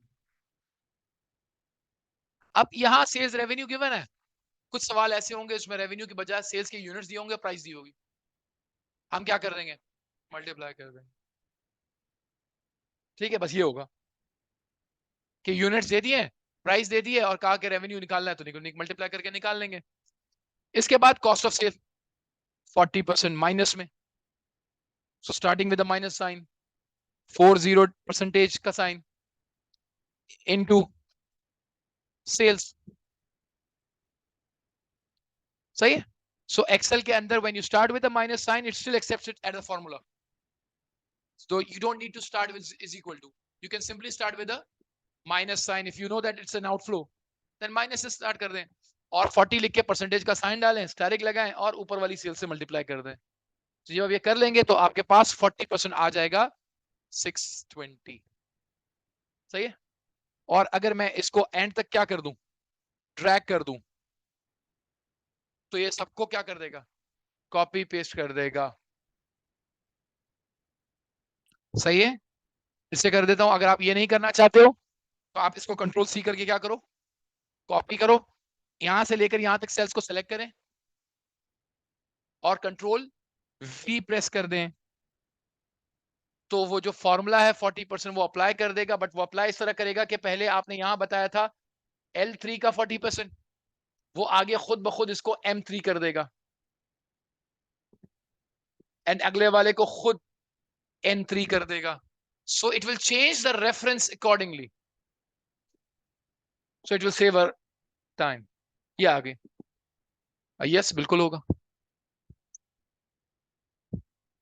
अब यहां सेल्स रेवेन्यू गिवन है. कुछ सवाल ऐसे होंगे इसमें रेवेन्यू की बजाय सेल्स के यूनिट्स दिए होंगे, प्राइस दी होगी. हम क्या कर देंगे? मल्टीप्लाई कर देंगे. ठीक है, बस ये होगा कि यूनिट्स दे दिए, प्राइस दे दिए, और कहा कि रेवेन्यू निकालना है तो मल्टीप्लाई करके निकाल लेंगे. इसके बाद कॉस्ट ऑफ सेल 40% माइनस में. So starting with the minus sign, 40% का साइन इनटू सेल्स. सही है. सो एक्सेल के अंदर when you start with the minus sign, it still accepts it at the formula. So you don't need to start with is equal to. You can simply start with a minus sign. If you know that it's an outflow, then minus से start कर दें, और 40 लिख के percentage का sign डालें, स्टारिक लगाएं, और ऊपर वाली सेल से मल्टीप्लाई कर दें. तो जब ये कर लेंगे तो आपके पास 40% आ जाएगा 620. सही है. और अगर मैं इसको एंड तक क्या कर दूं, ड्रैग कर दूं, तो ये सबको क्या कर देगा? कॉपी पेस्ट कर देगा. सही है. इससे कर देता हूं. अगर आप ये नहीं करना चाहते हो तो आप इसको कंट्रोल सी करके क्या करो, कॉपी करो, यहां से लेकर यहां तक सेल्स को सेलेक्ट करें, और कंट्रोल वी प्रेस कर दें, तो वो जो फॉर्मूला है 40% वो अप्लाई कर देगा. बट वो अप्लाई इस तरह करेगा कि पहले आपने यहां बताया था L3 का 40%, वो आगे खुद ब खुद इसको M3 कर देगा, एंड अगले वाले को खुद N3 कर देगा. So it will change the reference accordingly, so it will save our time. ये आगे यस बिल्कुल होगा.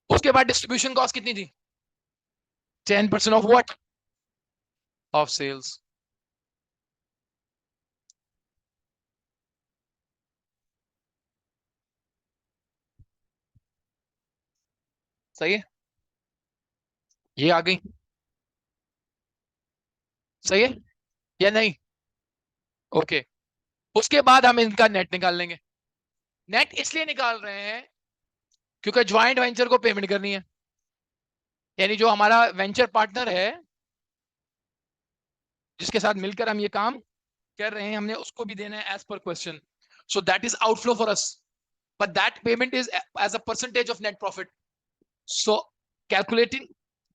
उसके बाद डिस्ट्रीब्यूशन कॉस्ट कितनी थी? 10% ऑफ व्हाट? Of sales. सही है. ये आ गई, सही है या नहीं? ओके, उसके बाद हम इनका नेट निकाल लेंगे। नेट इसलिए निकाल रहे हैं क्योंकि ज्वाइंट वेंचर को पेमेंट करनी है, यानी जो हमारा वेंचर पार्टनर है जिसके साथ मिलकर हम ये काम कर रहे हैं, हमने उसको भी देना है एज पर question. So that is outflow for us, but that payment is as a percentage of net profit. So calculating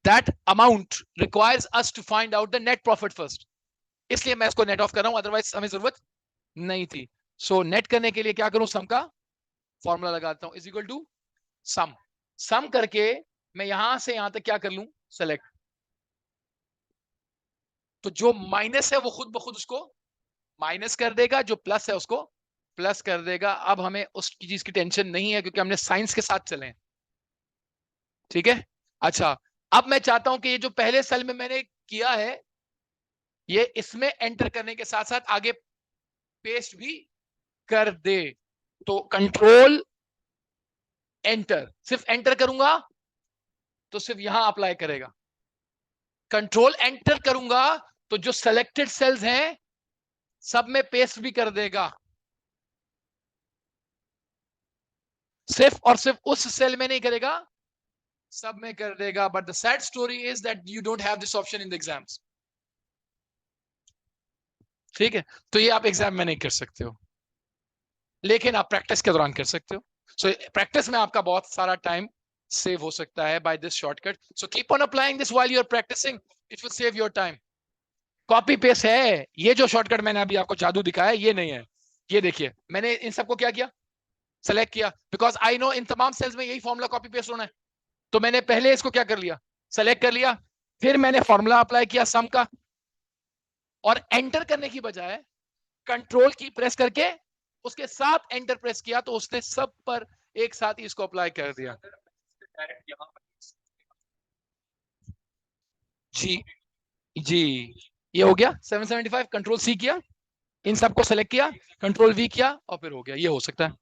that amount requires us to find out the net profit first. इसलिए मैं इसको net of कर रहा हूं, otherwise हमें जरूरत नहीं थी। सो नेट करने के लिए क्या करूं, सम का फॉर्मूला लगाता हूं, इज इक्वल टू सम। सम करके मैं यहां से यहां तक क्या कर लूं, सेलेक्ट। तो जो माइनस है वो खुद ब खुद उसको माइनस कर देगा, जो प्लस है उसको प्लस कर देगा। अब हमें उसकी चीज की टेंशन नहीं है क्योंकि हमने साइंस के साथ चले। ठीक है, अच्छा। अब मैं चाहता हूं कि ये जो पहले सेल में मैंने किया है ये इसमें एंटर करने के साथ साथ आगे पेस्ट भी कर दे। तो कंट्रोल एंटर, सिर्फ एंटर करूंगा तो सिर्फ यहां अप्लाई करेगा। कंट्रोल एंटर करूंगा तो जो सेलेक्टेड सेल्स हैं सब में पेस्ट भी कर देगा, सिर्फ और सिर्फ उस सेल में नहीं करेगा, सब में कर देगा। But the sad story is that you don't have this option in the exams. ठीक है, तो ये आप एग्जाम में नहीं कर सकते हो, लेकिन आप प्रैक्टिस के दौरान कर सकते हो। सो प्रैक्टिस में आपका बहुत सारा टाइम सेव हो सकता है by this shortcut. So keep on applying this while you are practising, it will save your time. Copy paste है, ये जो शॉर्टकट मैंने अभी आपको जादू दिखाया ये नहीं है। ये देखिए मैंने इन सबको क्या किया, सेलेक्ट किया, बिकॉज आई नो इन तमाम सेल्स में यही फॉर्मूला कॉपी पेस्ट होना है। तो मैंने पहले इसको क्या कर लिया, सेलेक्ट कर लिया, फिर मैंने फॉर्मूला अप्लाई किया सम का, और एंटर करने की बजाय कंट्रोल की प्रेस करके उसके साथ एंटर प्रेस किया तो उसने सब पर एक साथ ही इसको अप्लाई कर दिया। जी जी, ये हो गया 775, कंट्रोल सी किया, इन सबको सेलेक्ट किया, कंट्रोल वी किया और फिर हो गया। ये हो सकता है,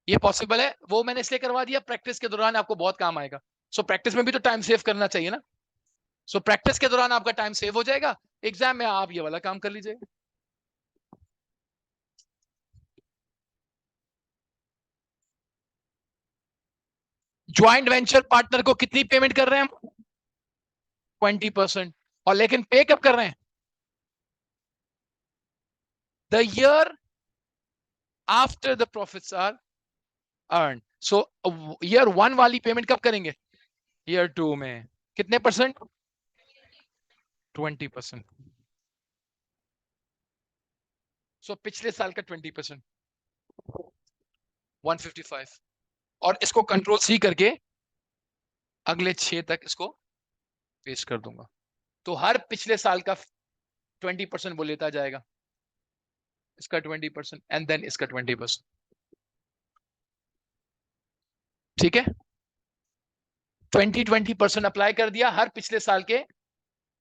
ये पॉसिबल है। वो मैंने इसलिए करवा दिया, प्रैक्टिस के दौरान आपको बहुत काम आएगा। सो प्रैक्टिस में भी तो टाइम सेव करना चाहिए ना। सो प्रैक्टिस के दौरान आपका टाइम सेव हो जाएगा, एग्जाम में आप ये वाला काम कर लीजिएगा। ज्वाइंट वेंचर पार्टनर को कितनी पेमेंट कर रहे हैं हम, 20%। और लेकिन पे कब कर रहे हैं, the year after the profits are earn. So year 1 वाली पेमेंट कब करेंगे, ईयर 2 में। कितने परसेंट, 20%। सो पिछले साल का 20%, 155। और इसको कंट्रोल सी करके अगले 6 तक इसको पेस्ट कर दूंगा। तो हर पिछले साल का 20% वो लेता जाएगा, इसका 20% एंड देन इसका 20%। ठीक है, 20% अप्लाई कर दिया हर पिछले साल के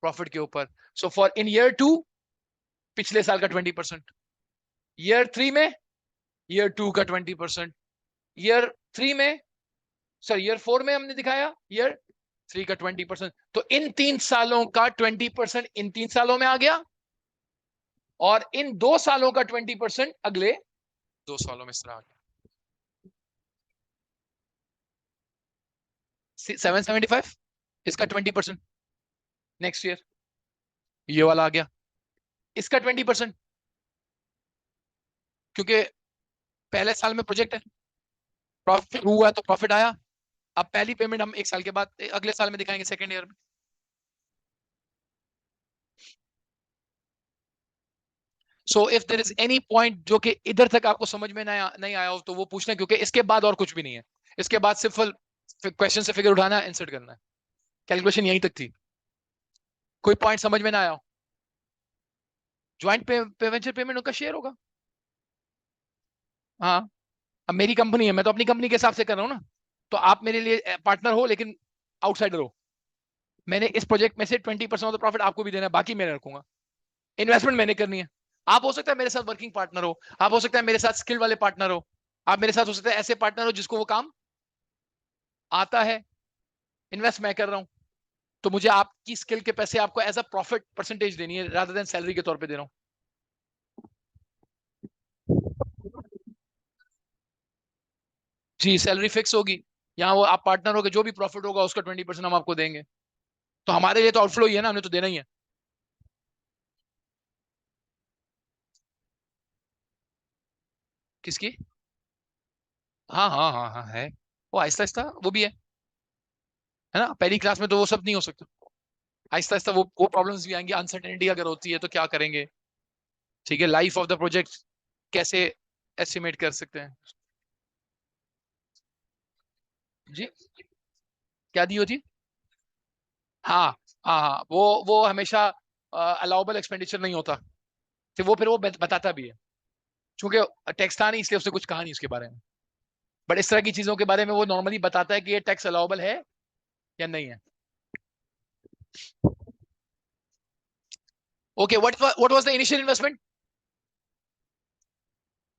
प्रॉफिट के ऊपर। सो फॉर इन ईयर 2 पिछले साल का 20%, ईयर 3 में ईयर 2 का 20%, ईयर 3 में सर ईयर 4 में हमने दिखाया ईयर 3 का 20%। तो इन 3 सालों का 20% इन 3 सालों में आ गया, और इन 2 सालों का 20% अगले 2 सालों में आ गया। 775, इसका 20% नेक्स्ट ईयर, ये वाला आ गया, इसका 20%, क्योंकि पहले साल में प्रोजेक्ट है, प्रॉफिट हुआ तो प्रॉफिट आया। अब पहली पेमेंट हम 1 साल के बाद अगले साल में दिखाएंगे, सेकेंड ईयर में। So if there is any point जो कि इधर तक आपको समझ में नहीं आया हो तो वो पूछना, क्योंकि इसके बाद और कुछ भी नहीं है। इसके बाद सिर्फ क्वेश्चन से फिगर उठाना है, इंसर्ट करना है, कैलकुलेशन यहीं तक थी। कोई पॉइंट समझ में ना आया हो, ज्वाइंट वेंचर पेमेंट उनका शेयर होगा। हाँ, अब मेरी कंपनी है, मैं तो अपनी कंपनी के हिसाब से कर रहा हूँ ना। तो आप मेरे लिए पार्टनर हो लेकिन आउटसाइडर हो। मैंने इस प्रोजेक्ट में से 20% ऑफ द प्रॉफिट आपको भी देना है, बाकी मैं रखूंगा। इन्वेस्टमेंट मैंने करनी है। आप हो सकता है मेरे साथ वर्किंग पार्टनर हो, आप हो सकता है मेरे साथ स्किल वाले पार्टनर हो, आप मेरे साथ हो सकता है ऐसे पार्टनर हो जिसको वो काम आता है, इन्वेस्ट मैं कर रहा हूं, तो मुझे आपकी स्किल के पैसे आपको एज अ प्रॉफिट परसेंटेज देनी है रादर देन सैलरी के तौर पे दे रहा हूं। जी, सैलरी फिक्स होगी, यहाँ वो आप पार्टनर हो, जो भी प्रॉफिट होगा उसका 20% हम आपको देंगे, तो हमारे लिए तो आउटफ्लो ही है ना, हमें तो देना ही है। किसकी? हाँ हाँ हाँ हाँ है, वो आहिस्ता आहिस्ता वो भी है ना, पहली क्लास में तो वो सब नहीं हो सकता, आहिस्ता आहिस्ता वो प्रॉब्लम्स भी आएंगी, अनसर्टेनिटी अगर होती है तो क्या करेंगे, ठीक है, लाइफ ऑफ द प्रोजेक्ट कैसे एस्टिमेट कर सकते हैं। जी, क्या दी होती? हाँ हाँ हाँ, वो हमेशा अलाउबल एक्सपेंडिचर नहीं होता, तो वो फिर वो बताता भी है, क्योंकि टैक्स था नहीं इसलिए उसने कुछ कहा नहीं उसके बारे में, बट इस तरह की चीजों के बारे में वो नॉर्मली बताता है कि ये टैक्स अलाउबल है या नहीं है। Okay, what was the initial investment?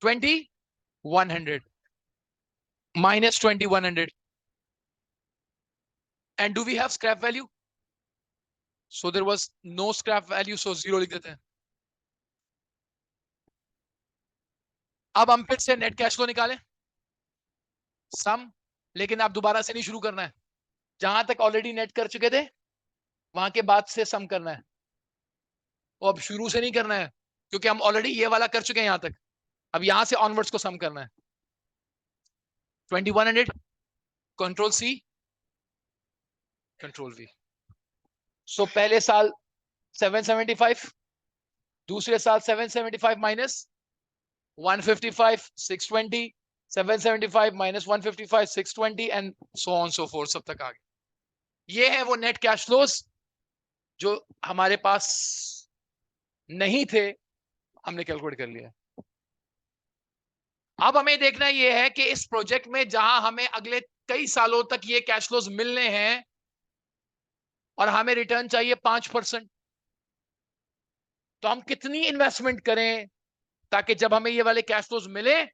2100 minus 2100, and do we have scrap value? So there was no scrap value, so zero लिख देते हैं। अब हम फिर से नेट कैश फ्लो निकालें, सम, लेकिन आप दोबारा से नहीं शुरू करना है, जहां तक ऑलरेडी नेट कर चुके थे वहां के बाद से सम करना है, वो अब शुरू से नहीं करना है, क्योंकि हम ऑलरेडी ये वाला कर चुके हैं यहां तक, अब यहां से ऑनवर्ड्स को सम करना है। 2100, कंट्रोल सी, कंट्रोल वी। सो पहले साल 775, दूसरे साल 775 minus 155 620, 775 minus 155 620 and so on so fourth, सब तक आ गए। ये है वो नेट कैश फ्लोज जो हमारे पास नहीं थे, हमने कैलकुलेट कर लिया। अब हमें देखना यह है कि इस प्रोजेक्ट में जहां हमें अगले कई सालों तक ये कैश फ्लोज मिलने हैं और हमें रिटर्न चाहिए 5%, तो हम कितनी इन्वेस्टमेंट करें ताकि जब हमें ये वाले कैश फ्लोज मिले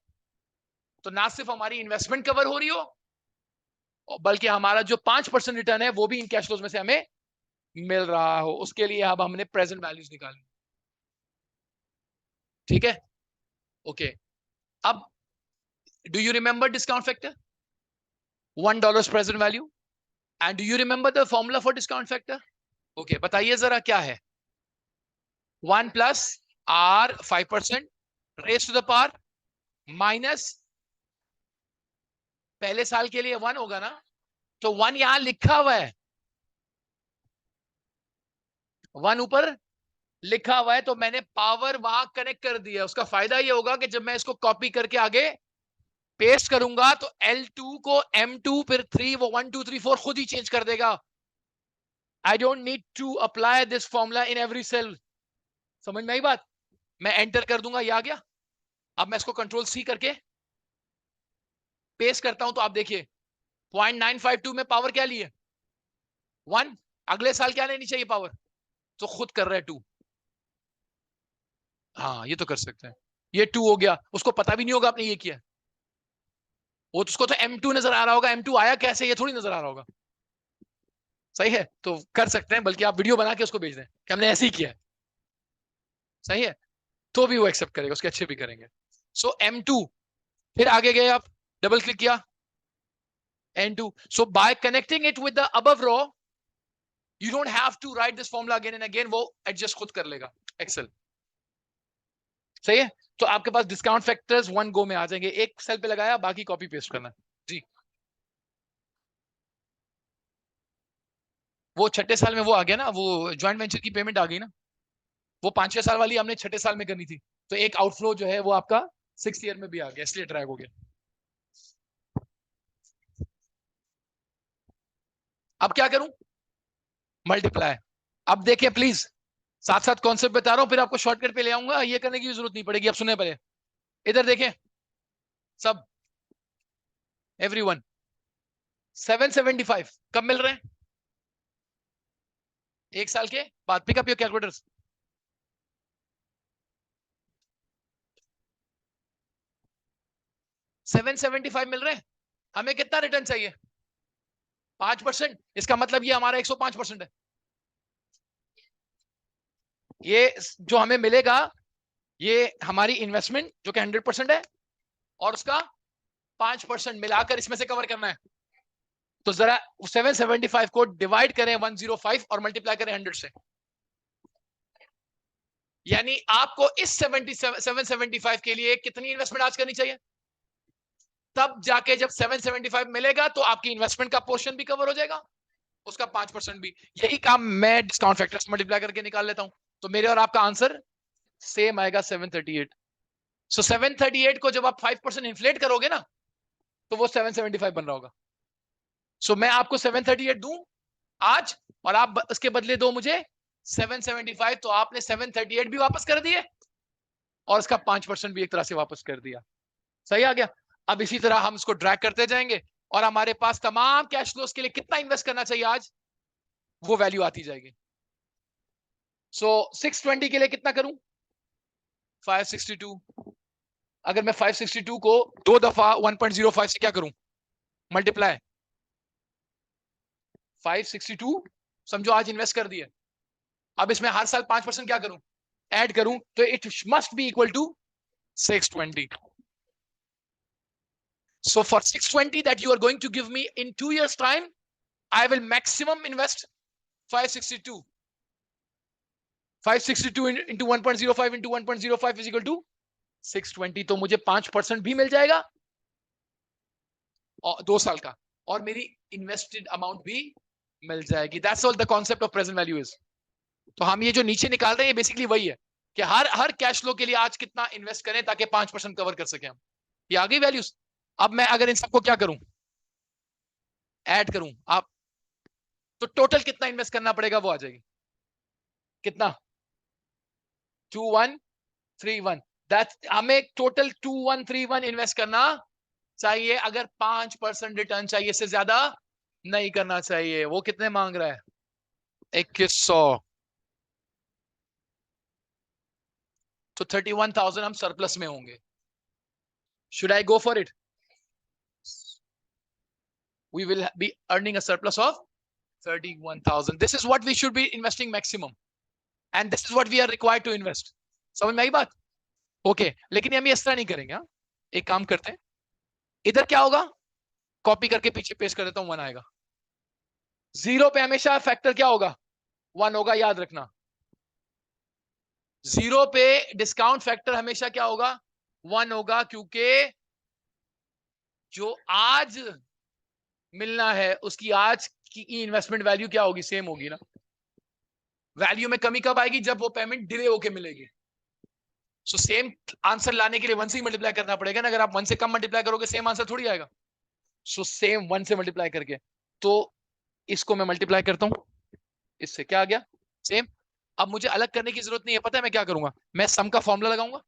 तो ना सिर्फ हमारी इन्वेस्टमेंट कवर हो रही हो, बल्कि हमारा जो 5% रिटर्न है वो भी इन कैश फ्लोज में से हमें मिल रहा हो। उसके लिए अब हमने प्रेजेंट वैल्यूज निकालनी, ठीक है। ओके, अब do you remember discount factor? $1 present value, and do you remember the formula for discount factor? Okay, बताइए जरा क्या है? 1 plus r 5% raise to the power minus, पहले साल के लिए 1 होगा ना, तो 1 यहां लिखा हुआ है, 1 ऊपर लिखा हुआ है, तो मैंने पावर वहां कनेक्ट कर दिया। उसका फायदा ये होगा कि जब मैं इसको कॉपी करके आगे पेस्ट करूंगा तो L2 को M2 फिर 3, वो 1 2 3 4 खुद ही चेंज कर देगा। I don't need to apply this formula in every cell. समझ में आई बात? मैं एंटर कर दूंगा, ये आ गया। अब मैं इसको कंट्रोल सी करके पेस्ट करता हूं, तो आप देखिए 0.952 में पावर क्या ली है? 1। अगले साल क्या लेनी चाहिए पावर? तो खुद कर रहा है 2। हाँ, ये तो कर सकते हैं। ये 2 हो गया, उसको पता भी नहीं होगा आपने ये किया, वो उसको तो M2 नजर आ रहा होगा, M2 आया कैसे ये थोड़ी नजर आ रहा होगा। सही है, तो कर सकते हैं, बल्कि आप वीडियो बना के उसको भेज दें कि हमने ऐसे ही किया है, सही है, तो भी वो एक्सेप्ट करेगा, उसके अच्छे भी करेंगे। सो M2, फिर आगे गए आप, डबल क्लिक किया N2, so by connecting it with the above row you don't have to write this formula again and again, वो एडजस्ट खुद कर लेगा एक्सेल। सही है, तो आपके पास डिस्काउंट फैक्टर्स 1 गो में आ जाएंगे, एक सेल पे लगाया, बाकी कॉपी पेस्ट करना जी। वो छठे साल में वो आ गया ना, वो ज्वाइंट वेंचर की पेमेंट आ गई ना, वो 5-6 साल वाली हमने छठे साल में करनी थी, तो एक आउटफ्लो जो है वो आपका 6th ईयर में भी आ गया, इसलिए ट्रैक हो गया। अब क्या करूं? मल्टीप्लाई। अब देखिए प्लीज, साथ साथ कॉन्सेप्ट बता रहा हूं, फिर आपको शॉर्टकट पे ले आऊंगा, ये करने की जरूरत नहीं पड़ेगी। अब सुने पहले, इधर देखें सब, एवरीवन, 775 कब मिल रहे हैं? एक साल के बाद। Pickup your calculators. 775 मिल रहे हैं, हमें कितना रिटर्न चाहिए? 5%, इसका मतलब ये हमारा 105% है। ये जो हमें मिलेगा ये हमारी इन्वेस्टमेंट जो कि 100% है और उसका 5% मिलाकर इसमें से कवर करना है। तो जरा 775 को डिवाइड करें 105 और मल्टीप्लाई करें 100 से, यानी आपको इस 775 के लिए कितनी इन्वेस्टमेंट आज करनी चाहिए? तब जाके जब 775 मिलेगा तो आपकी इन्वेस्टमेंट का पोर्शन भी कवर हो जाएगा, उसका 5% भी। यही काम मैं डिस्काउंट फैक्टर से मल्टीप्लाई करके निकाल लेता हूं, तो मेरे और आपका आंसर सेम आएगा 738। सो 738 को जब आप 5% इन्फ्लेट करोगे ना तो वो 775 बन रहा होगा। सो मैं आपको 738 दूं आज और आप उसके बदले दो मुझे 775, तो आपने 738 भी वापस कर दिए और उसका 5% भी एक तरह से वापस कर दिया। सही आ गया। अब इसी तरह हम इसको ड्रैग करते जाएंगे और हमारे पास तमाम कैश फ्लोस के लिए कितना इन्वेस्ट करना चाहिए आज, वो वैल्यू आती जाएगी। सो 620 के लिए कितना करूं? 562। अगर मैं 562 को दो दफा 1.05 से क्या करूं? मल्टीप्लाई। 562 समझो आज इन्वेस्ट कर दिए, अब इसमें हर साल 5% क्या करूं? ऐड करूं, तो it must be equal to 620. So for 620 that you are going to give me in 2 years time, I will maximum invest 562. 562 into 1.05 into 1.05 is equal to 620. तो मुझे 5% भी मिल जाएगा और 2 साल का, और मेरी इन्वेस्टेड अमाउंट भी मिल जाएगी। That's all the concept of present value is. तो हम ये जो नीचे निकाल रहे हैं बेसिकली वही है कि हर कैश फ्लो के लिए आज कितना इन्वेस्ट करें ताकि 5% कवर कर सके हम। ये आ गई वैल्यूज। अब मैं अगर इन सबको क्या करूं, ऐड करूं, आप तो टोटल कितना इन्वेस्ट करना पड़ेगा वो आ जाएगी। कितना? 2131। दैट हमें टोटल 2131 इन्वेस्ट करना चाहिए अगर 5% रिटर्न चाहिए, से ज्यादा नहीं करना चाहिए। वो कितने मांग रहा है? 2100। तो 31,000 हम सरप्लस में होंगे। Should I go for it? We will be earning a surplus of 31,000. This is what we should be investing maximum, and this is what we are required to invest. समझ में आई बात? ओके, लेकिन हम ये इस तरह नहीं करेंगे। हाँ, एक काम करते हैं, इधर क्या होगा, कॉपी करके पीछे पेस्ट कर देता हूं, 1 आएगा। जीरो पे हमेशा फैक्टर क्या होगा? 1 होगा, याद रखना। जीरो पे डिस्काउंट फैक्टर हमेशा क्या होगा? 1 होगा, क्योंकि जो आज मिलना है उसकी आज की इन्वेस्टमेंट वैल्यू क्या होगी? सेम होगी ना। वैल्यू में कमी कब आएगी? जब वो पेमेंट डिले होके मिलेगी। सो सेम आंसर लाने के लिए 1 से ही मल्टीप्लाई करना पड़ेगा ना। अगर आप 1 से कम मल्टीप्लाई करोगे सेम आंसर थोड़ी आएगा। सो सेम 1 से मल्टीप्लाई करके, तो इसको मैं मल्टीप्लाई करता हूं, इससे क्या आ गया? सेम। अब मुझे अलग करने की जरूरत नहीं है। पता है मैं क्या करूंगा? मैं सम का फॉर्मूला लगाऊंगा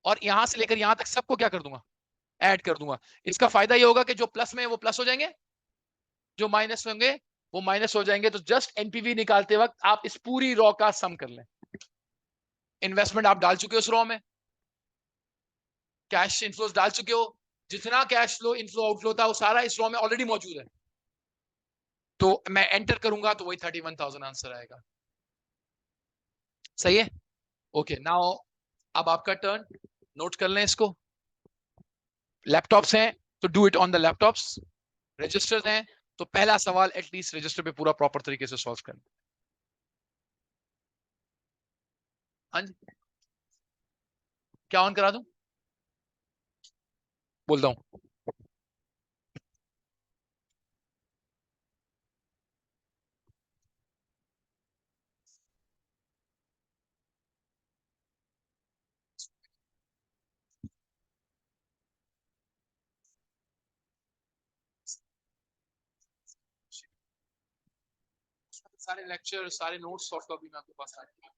और यहां से लेकर यहां तक सबको क्या कर दूंगा? ऐड कर दूंगा। इसका फायदा ये होगा कि जो प्लस में वो प्लस हो जाएंगे, जो माइनस होंगे वो माइनस हो जाएंगे। तो जस्ट एनपीवी निकालते वक्त आप इस पूरी रॉ का सम कर लें। इन्वेस्टमेंट आप डाल चुके हो उस रॉ में, कैश इनफ्लोज डाल चुके हो, जितना कैश फ्लो इनफ्लो आउटफ्लो था वो सारा इस रॉ में ऑलरेडी मौजूद है। तो मैं एंटर करूंगा तो वही 31,000 आंसर आएगा। सही है? ओके, नाउ अब आपका टर्न। नोट कर लें इसको। लैपटॉप्स हैं तो do it on the laptops. Registers हैं तो पहला सवाल एटलीस्ट रजिस्टर पे पूरा प्रॉपर तरीके से सॉल्व करना। हाँ जी, क्या ऑन करा दूं? बोलता हूं। सारे लेक्चर सारे नोट्स सॉफ्ट कॉपी में आपके पास आ जाएंगे।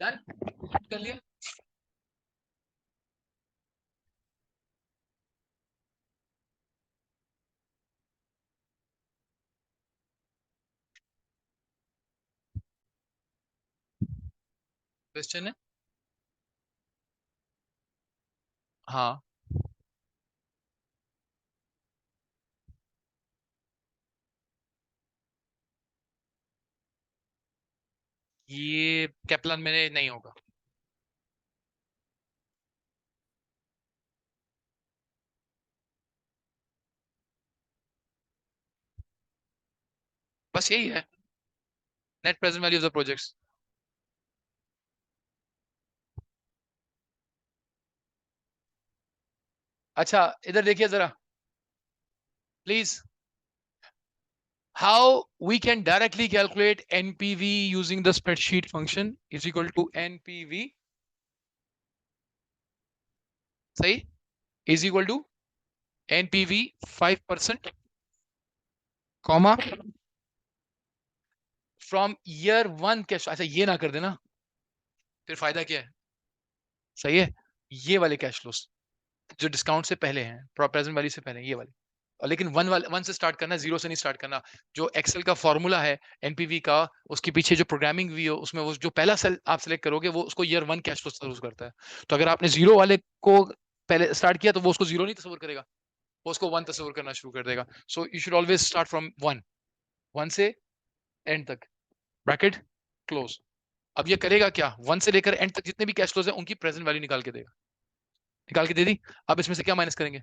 डन कर लिया। क्वेश्चन है। हाँ, ये कैप्लान में नहीं होगा। बस यही है, net present value of the projects. अच्छा, इधर देखिए जरा please. How we can directly calculate NPV using the spreadsheet function is equal to NPV, सही, is equal to NPV 5%, comma from year one cash. अच्छा, ये ना कर देना, फिर फायदा क्या है? सही है, ये वाले कैश फ्लोस जो डिस्काउंट से पहले हैं, प्रेजेंट वैल्यू से पहले, ये वाले। और लेकिन वन से स्टार्ट करना, जीरो से नहीं स्टार्ट करना। जो एक्सेल का फॉर्मूला है एनपीवी का, उसके पीछे जो प्रोग्रामिंग हुई हो उसमें वो जो पहला सेल आप सिलेक्ट करोगे वो उसको ईयर वन कैश फ्लो तस्वीर करता है। तो अगर आपने जीरो वाले को पहले स्टार्ट किया तो वो उसको जीरो नहीं तस्वीर करेगा, वो उसको वन तस्वीर करना शुरू कर देगा। So you should always start from one, one से एंड तक, ब्रैकेट क्लोज। अब ये करेगा क्या, वन से लेकर एंड तक जितने भी कैश फ्लोज है उनकी प्रेजेंट वैल्यू निकाल के देगा, निकाल के दे दी। अब इसमें से क्या माइनस करेंगे?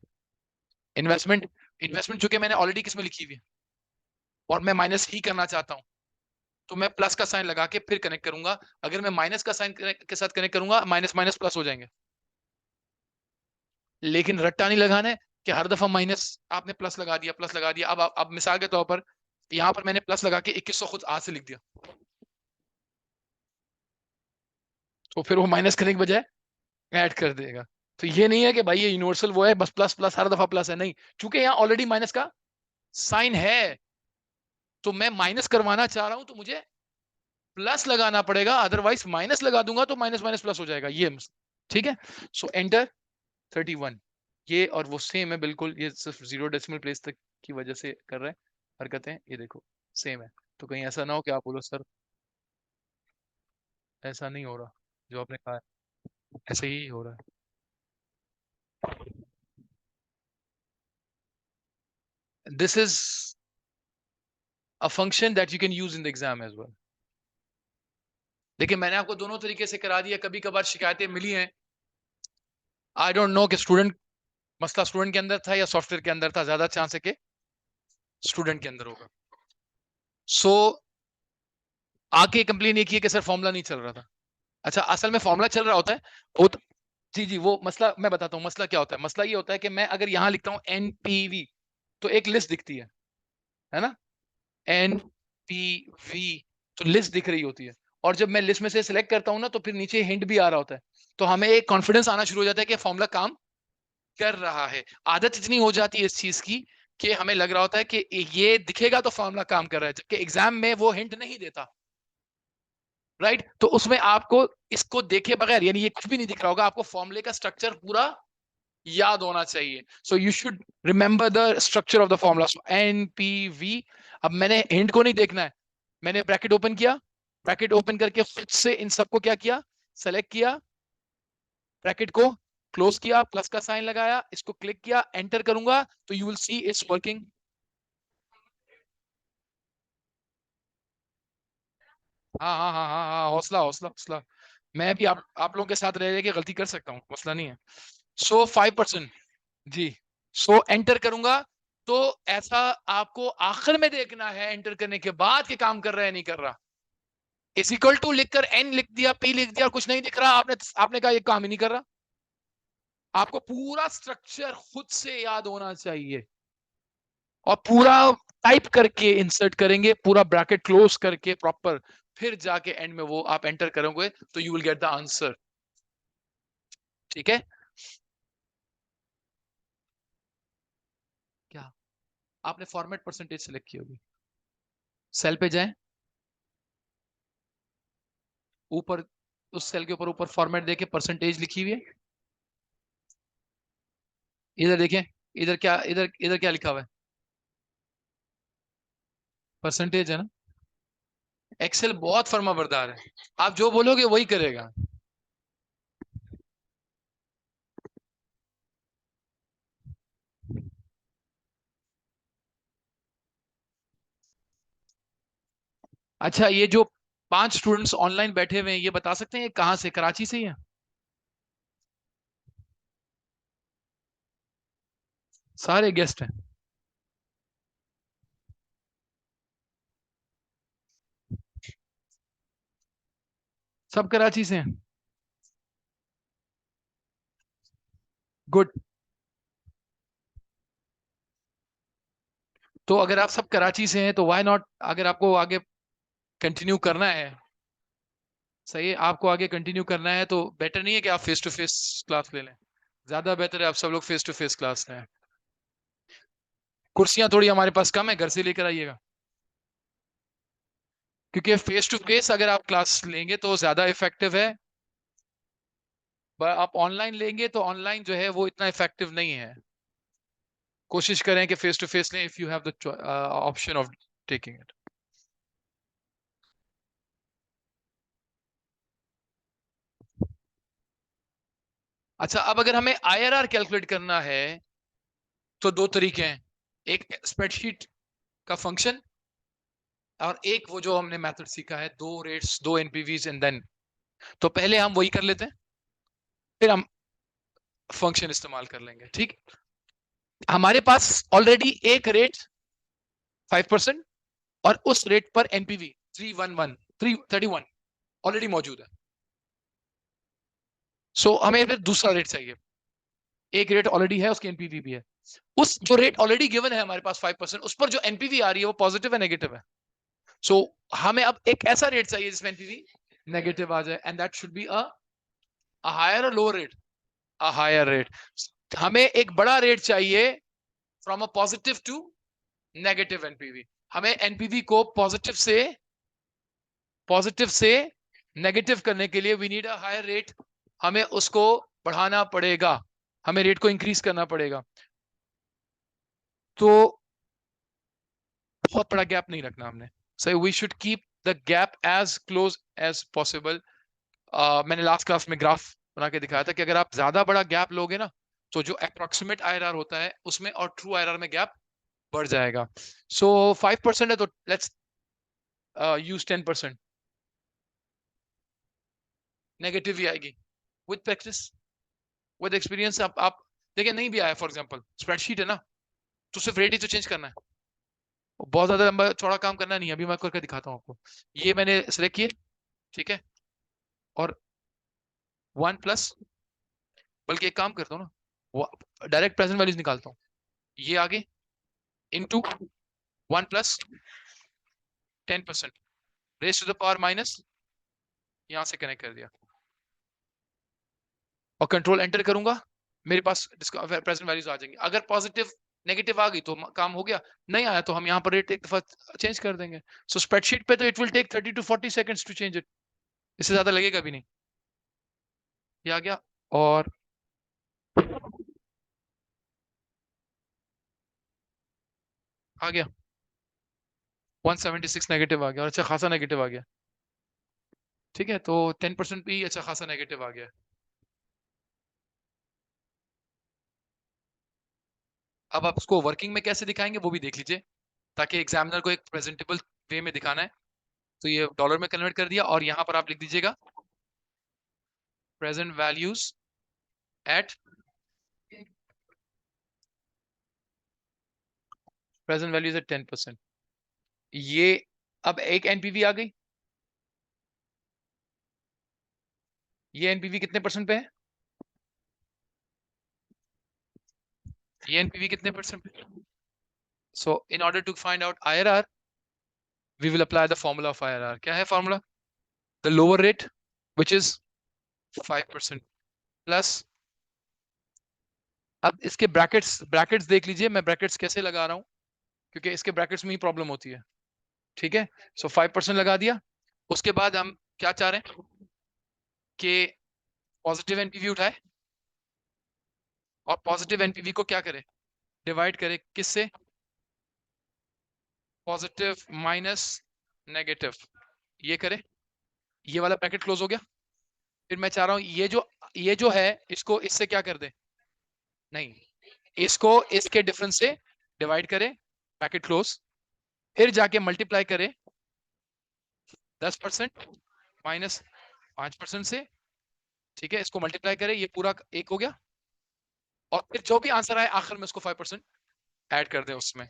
इन्वेस्टमेंट। इन्वेस्टमेंट चूंकि मैंने ऑलरेडी किसमें लिखी हुई है और मैं माइनस ही करना चाहता हूं, तो मैं प्लस का साइन लगा के फिर कनेक्ट करूंगा। अगर मैं माइनस का साइन के साथ कनेक्ट करूंगा, माइनस माइनस प्लस हो जाएंगे। लेकिन रट्टा नहीं लगाना है कि हर दफा माइनस आपने प्लस लगा दिया, प्लस लगा दिया। अब मिसाल के तौर पर यहां पर मैंने प्लस लगा के 2100 खुद आज से लिख दिया, तो फिर वो माइनस करने के बजाय ऐड कर देगा। तो ये नहीं है कि भाई ये यूनिवर्सल वो है बस प्लस प्लस हर दफा प्लस है, नहीं। चूंकि यहाँ ऑलरेडी माइनस का साइन है, तो मैं माइनस करवाना चाह रहा हूं तो मुझे प्लस लगाना पड़ेगा, अदरवाइज माइनस लगा दूंगा तो माइनस माइनस प्लस हो जाएगा, ये ठीक है। सो एंटर 31। ये और वो सेम है बिल्कुल, ये सिर्फ जीरो डेसिमल प्लेस तक की वजह से कर रहे हैं हरकतें, ये देखो सेम है। तो कहीं ऐसा ना हो कि आप बोलो सर ऐसा नहीं हो रहा, जो आपने कहा है ऐसे ही हो रहा है। This is a function that you can use in the exam as well. देखिए मैंने आपको दोनों तरीके से करा दिया, कभी कभार शिकायतें मिली हैं, आई डोंट नो कि स्टूडेंट, मसला स्टूडेंट के अंदर था या सॉफ्टवेयर के अंदर था, ज्यादा चांस है कि स्टूडेंट के अंदर होगा। सो आके कंप्लेन ये की कि सर फॉर्मूला नहीं चल रहा था। अच्छा, असल में फॉर्मूला चल रहा होता है वो तो, जी जी, वो मसला मैं बताता हूँ। मसला क्या होता है? मसला ये होता है कि मैं अगर यहां लिखता हूं एनपीवी तो एक लिस्ट दिखती है ना, एनपीवी, तो लिस्ट दिख रही होती है। और जब मैं लिस्ट में से सिलेक्ट करता हूं ना तो फिर नीचे हिंट भी आ रहा होता है, तो हमें एक कॉन्फिडेंस आना शुरू हो जाता है कि फॉर्मूला काम कर रहा है। आदत इतनी हो जाती है इस चीज की कि हमें लग रहा होता है कि ये दिखेगा तो फॉर्मूला काम कर रहा है, जबकि एग्जाम में वो हिंट नहीं देता। राइट, तो उसमें आपको इसको देखे बगैर, यानी ये कुछ भी नहीं दिख रहा होगा, आपको फॉर्मूले का स्ट्रक्चर पूरा याद होना चाहिए। So you should remember the structure of the formula. So NPV, अब मैंने हिंट को नहीं देखना है, मैंने ब्रैकेट ओपन किया, ब्रैकेट ओपन करके खुद से इन सबको क्या किया, सेलेक्ट किया, ब्रैकेट को क्लोज किया, प्लस का साइन लगाया, इसको क्लिक किया, एंटर करूंगा तो you will see it's working. हाँ हाँ हाँ हाँ हाँ, हौसला हौसला हौसला। मैं भी आप लोगों के साथ रह रह के गलती कर सकता हूँ, मसला नहीं है। सो 5%, जी। सो एंटर करूंगा तो ऐसा आपको आखिर में देखना है, एंटर करने के बाद के काम कर रहा है नहीं कर रहा। इज इक्वल टू लिखकर एन लिख दिया, पी लिख दिया, कुछ नहीं दिख रहा, आपने आपने कहा ये काम ही नहीं कर रहा। आपको पूरा स्ट्रक्चर खुद से याद होना चाहिए और पूरा टाइप करके इंसर्ट करेंगे, पूरा ब्रैकेट क्लोज करके प्रॉपर, फिर जाके एंड में वो आप एंटर करोगे तो you will get the answer. ठीक है, क्या आपने फॉर्मेट परसेंटेज सेलेक्ट की होगी, सेल पे जाएं, ऊपर उस सेल के ऊपर ऊपर फॉर्मेट देके परसेंटेज लिखी हुई है। इधर देखें, इधर क्या, इधर इधर क्या लिखा हुआ है? परसेंटेज है ना। एक्सेल बहुत फर्मा बरदार है, आप जो बोलोगे वही करेगा। अच्छा, ये जो 5 स्टूडेंट्स ऑनलाइन बैठे हुए हैं, ये बता सकते हैं ये कहाँ से, कराची से ही है? सारे गेस्ट हैं? सब कराची से हैं? गुड। तो अगर आप सब कराची से हैं तो व्हाई नॉट, अगर आपको आगे कंटिन्यू करना है, सही है, आपको आगे कंटिन्यू करना है तो बेटर नहीं है कि आप फेस टू फेस क्लास ले लें? ज्यादा बेटर है आप सब लोग फेस टू फेस क्लास लें। कुर्सियां थोड़ी हमारे पास कम है, घर से लेकर आइएगा, क्योंकि फेस टू फेस अगर आप क्लास लेंगे तो ज्यादा इफेक्टिव है। आप ऑनलाइन लेंगे तो ऑनलाइन जो है वो इतना इफेक्टिव नहीं है। कोशिश करें कि फेस टू फेस लें if you have the option of taking it. अच्छा, अब अगर हमें आईआरआर कैलकुलेट करना है तो दो तरीके हैं, एक स्प्रेडशीट का फंक्शन, और एक वो जो हमने मेथड सीखा है, दो रेट्स, दो एनपीवीज एंड देन। तो पहले हम वही कर लेते हैं, फिर हम फंक्शन इस्तेमाल कर लेंगे, ठीक। हमारे पास ऑलरेडी एक रेट 5% और उस रेट पर एनपीवी 311 ऑलरेडी मौजूद है। सो हमें फिर दूसरा रेट चाहिए। एक रेट ऑलरेडी है, उसकी एनपीवी भी है। उस जो रेट ऑलरेडी गिवन है हमारे पास 5%, उस पर जो एनपीवी आ रही है वो पॉजिटिव है नेगेटिव है? सो हमें अब एक ऐसा रेट चाहिए जिसमें एनपीवी नेगेटिव आ जाए, and that should be a higher और lower rate. A higher rate. हमें एक बड़ा रेट चाहिए from a positive to negative NPV. हमें एनपीवी को पॉजिटिव से नेगेटिव करने के लिए we need a higher rate. हमें उसको बढ़ाना पड़ेगा, हमें रेट को इंक्रीज करना पड़ेगा। तो बहुत बड़ा गैप नहीं रखना हमने, so we should keep the gap as close as possible. मैंने लास्ट क्लास में ग्राफ बना के दिखाया था कि अगर आप ज्यादा बड़ा गैप लोगे ना, तो जो अप्रोक्सीमेट आईआरआर होता है उसमें और ट्रू आईआरआर में गैप बढ़ जाएगा। सो 5% है तो लेट्स यूज 10%। नेगेटिव ही आएगी विद प्रैक्टिस, विद एक्सपीरियंस। आप देखिए, नहीं भी आया फॉर एग्जांपल, स्प्रेडशीट है ना, तो सिर्फ रेट ही तो चेंज करना है, बहुत ज्यादा लंबा चौड़ा काम करना नहीं है। अभी मैं करके दिखाता हूँ आपको। ये मैंने सिलेक्ट किए, ठीक है, और 1 प्लस, बल्कि एक काम करता हूँ ना, वो डायरेक्ट प्रेजेंट वैल्यूज निकालता हूँ। ये आगे into 1 plus 10%, raise to the power minus, यहां से कनेक्ट कर दिया, और कंट्रोल एंटर करूंगा, मेरे पास प्रेजेंट वैल्यूज आ जाएंगी। अगर पॉजिटिव नेगेटिव आ गई तो काम हो गया, नहीं आया तो हम यहाँ पर रेट एक दफा चेंज कर देंगे। सो स्प्रेडशीट पे तो it will take 30 to 40 seconds to change it, इससे ज्यादा लगेगा भी नहीं। ये आ गया, और आ गया 176 नेगेटिव आ गया, और अच्छा खासा नेगेटिव आ गया। ठीक है, तो 10% भी अच्छा खासा नेगेटिव आ गया। अब आप उसको वर्किंग में कैसे दिखाएंगे वो भी देख लीजिए, ताकि एग्जामिनर को एक प्रेजेंटेबल वे में दिखाना है। तो ये डॉलर में कन्वर्ट कर दिया, और यहाँ पर आप लिख दीजिएगा present values at, present values at 10%। ये अब एक एनपीवी आ गई। ये एनपीवी कितने परसेंट पे है? ये एनपीवी कितने परसेंट पे? So in order to find out IRR, we will apply the formula of IRR. क्या है formula? The lower rate which is 5% plus, अब इसके ब्रैकेट्स ब्रैकेट्स देख लीजिए, मैं ब्रैकेट्स कैसे लगा रहा हूं, क्योंकि इसके ब्रैकेट्स में ही प्रॉब्लम होती है। ठीक है, सो 5% लगा दिया। उसके बाद हम क्या चाह रहे हैं? कि पॉजिटिव एनपीवी उठाए और पॉजिटिव एनपीवी को क्या करे, डिवाइड करे किससे, पॉजिटिव माइनस नेगेटिव, ये करे, ये वाला ब्रैकेट क्लोज हो गया। फिर मैं चाह रहा हूं ये जो है इसको इससे क्या कर दे, नहीं, इसको इसके डिफरेंस से डिवाइड करे, ब्रैकेट क्लोज, फिर जाके मल्टीप्लाई करे 10% माइनस 5% से, ठीक है, इसको मल्टीप्लाई करे, ये पूरा एक हो गया, और फिर जो भी आंसर आए आखिर में उसको 5% ऐड कर दे उसमें।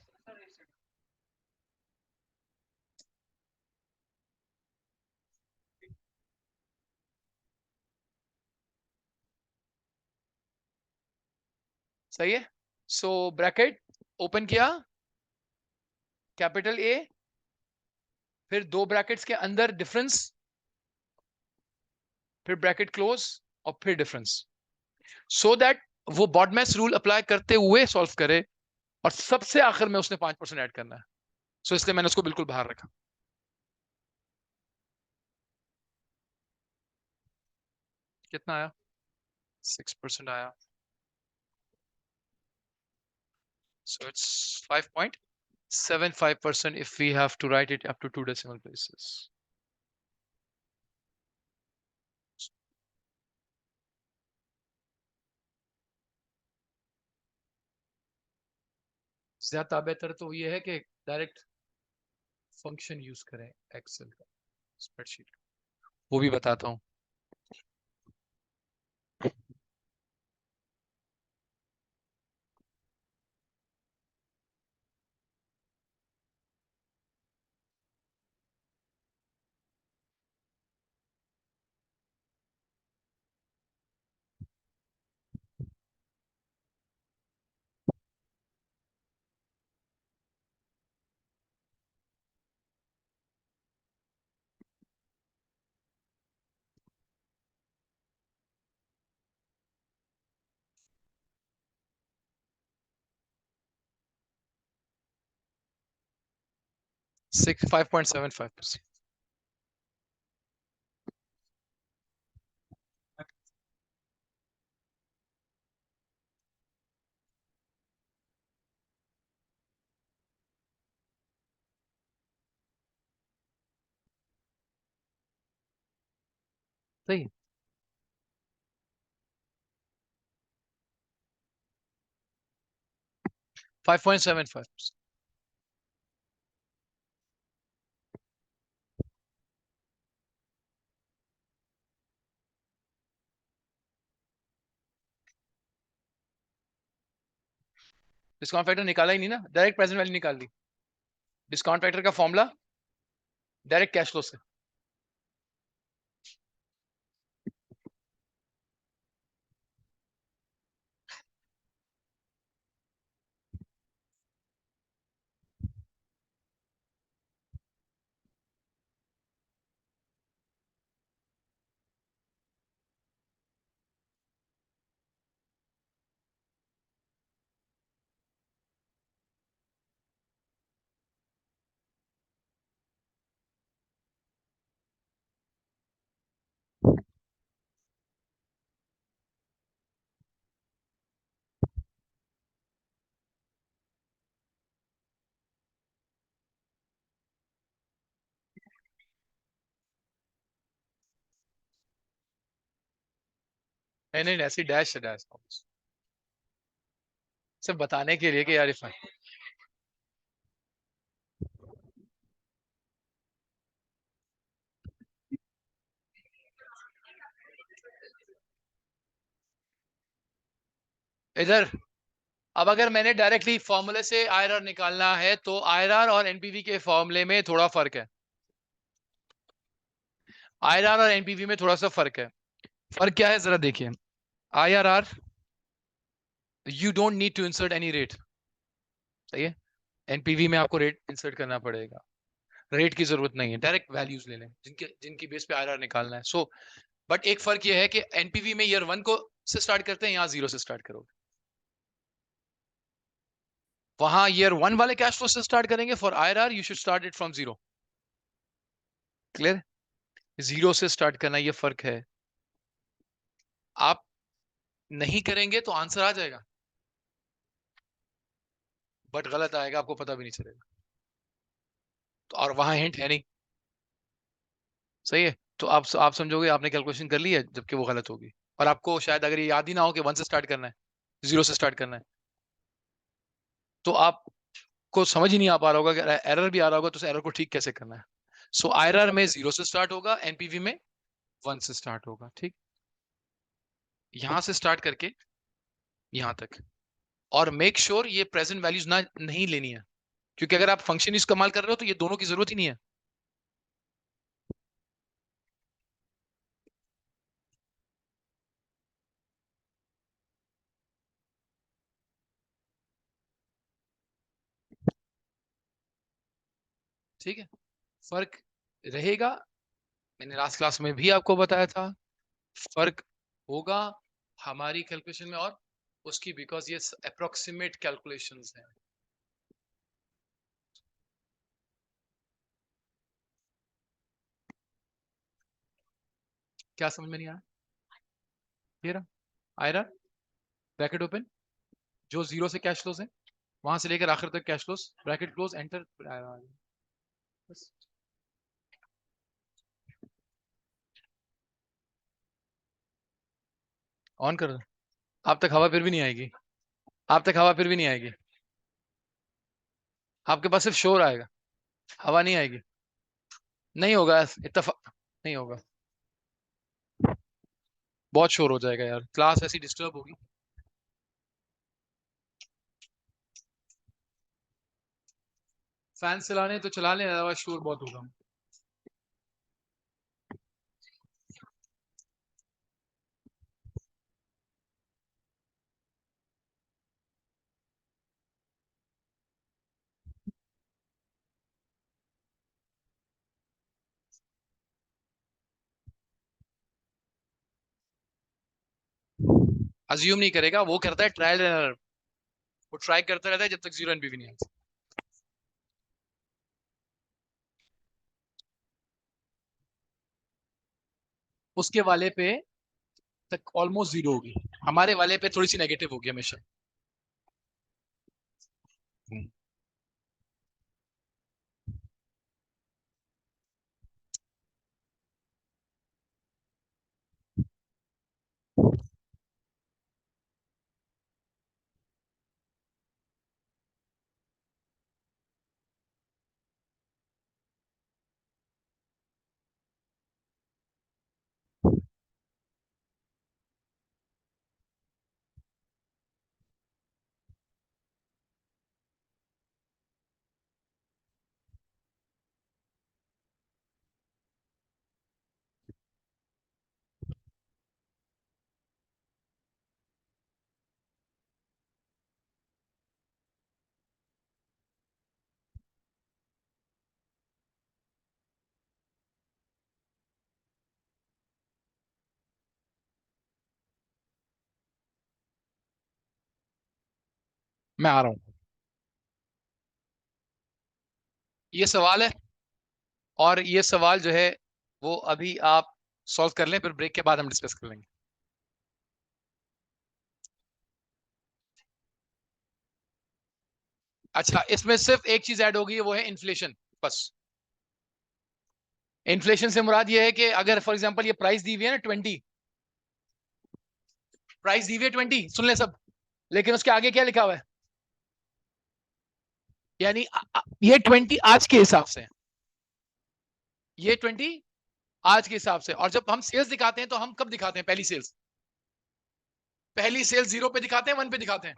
सही है। सो ब्रैकेट ओपन किया, कैपिटल ए, फिर दो ब्रैकेट्स के अंदर डिफरेंस, फिर ब्रैकेट क्लोज, और फिर डिफरेंस, सो दैट वो बॉडमैस रूल अप्लाई करते हुए सॉल्व करे, और सबसे आखिर में उसने 5% ऐड करना है। सो इसलिए मैंने उसको बिल्कुल बाहर रखा। कितना आया, 6% आया। So it's 5.75% if we have to write it up to 2 decimal places. ज्यादा बेहतर तो ये है कि डायरेक्ट फंक्शन यूज करें एक्सेल का, स्प्रेडशीट, वो भी बताता हूँ। सिक्स 5.75%। सही है। 5.75%। डिस्काउंट फैक्टर निकाला ही नहीं ना, डायरेक्ट प्रेजेंट वैल्यू निकाल दी। डिस्काउंट फैक्टर का फॉर्मूला डायरेक्ट कैश फ्लो से। नहीं नहीं, ऐसी डैश है, डैश सिर्फ बताने के लिए कि यार इधर। अब अगर मैंने डायरेक्टली फॉर्मूले से आईआरआर निकालना है तो आईआरआर और एनपीवी के फॉर्मूले में थोड़ा फर्क है। आईआरआर और एनपीवी में थोड़ा सा फर्क है। फर्क क्या है जरा देखिए। IRR, you don't need to insert any rate, सही है। एनपीवी में आपको रेट इंसर्ट करना पड़ेगा, रेट की जरूरत नहीं है, डायरेक्ट वैल्यूज ले लें जिनके जिनकी बेस पे आईआरआर निकालना है। सो बट एक फर्क ये है कि एनपीवी में ईयर 1 को से स्टार्ट करते हैं, यहाँ 0 से स्टार्ट करोगे। वहां ईयर 1 वाले कैश फ्लो से स्टार्ट करेंगे। For IRR you should start it from 0। Clear, 0 से स्टार्ट करना, ये फर्क है। आप नहीं करेंगे तो आंसर आ जाएगा, बट गलत आएगा, आपको पता भी नहीं चलेगा। तो और वहां हिंट है नहीं, सही है। तो आप समझोगे आपने कैलकुलेशन कर ली है, जबकि वो गलत होगी। और आपको शायद अगर ये याद ही ना हो कि 1 से स्टार्ट करना है, 0 से स्टार्ट करना है, तो आपको समझ ही नहीं आ पा रहा होगा कि एरर भी आ रहा होगा, तो उस एरर को ठीक कैसे करना है। सो आईआरआर में 0 से स्टार्ट होगा, एनपीवी में 1 से स्टार्ट होगा, ठीक। यहां से स्टार्ट करके यहां तक, और मेक श्योर ये प्रेजेंट वैल्यूज ना नहीं लेनी है, क्योंकि अगर आप फंक्शन इस्तेमाल कर रहे हो तो ये दोनों की जरूरत ही नहीं है। ठीक है, फर्क रहेगा, मैंने लास्ट क्लास में भी आपको बताया था, फर्क होगा हमारी कैलकुलेशन में और उसकी, बिकॉज ये अप्रोक्सीमेट कैलकुलेशंस हैं। क्या समझ में नहीं आया? ये रहा आयरा, ब्रैकेट ओपन, जो 0 से कैश फ्लोज है वहां से लेकर आखिर तक cash flows, bracket close, enter, बस। ऑन कर दो, आप तक हवा फिर भी नहीं आएगी, आप तक हवा फिर भी नहीं आएगी, आपके पास सिर्फ शोर आएगा, हवा नहीं आएगी। नहीं होगा, इत्तेफाक नहीं होगा, बहुत शोर हो जाएगा यार, क्लास ऐसी डिस्टर्ब होगी। फैन चलाने तो चला लें, अलावा शोर बहुत होगा। अज्यूम नहीं करेगा, वो करता है ट्रायल एंड एरर, वो ट्राई करता रहता है जब तक 0 एनपीवी नहीं आता। उसके वाले पे तक ऑलमोस्ट 0 होगी, हमारे वाले पे थोड़ी सी नेगेटिव होगी हमेशा। मैं आ रहा हूँ, ये सवाल है, और ये सवाल जो है वो अभी आप सॉल्व कर लें, फिर ब्रेक के बाद हम डिस्कस कर लेंगे। अच्छा, इसमें सिर्फ एक चीज ऐड होगी, वो है इन्फ्लेशन, बस। इन्फ्लेशन से मुराद ये है कि अगर फॉर एग्जांपल ये प्राइस दी हुई है ना 20, प्राइस दी हुई है 20, सुन ले सब, लेकिन उसके आगे क्या लिखा हुआ है, यानी ये 20 आज के हिसाब से, ये 20 आज के हिसाब से। और जब हम सेल्स दिखाते हैं तो हम कब दिखाते हैं, पहली सेल्स, पहली सेल्स 0 पे दिखाते हैं, 1 पे दिखाते हैं,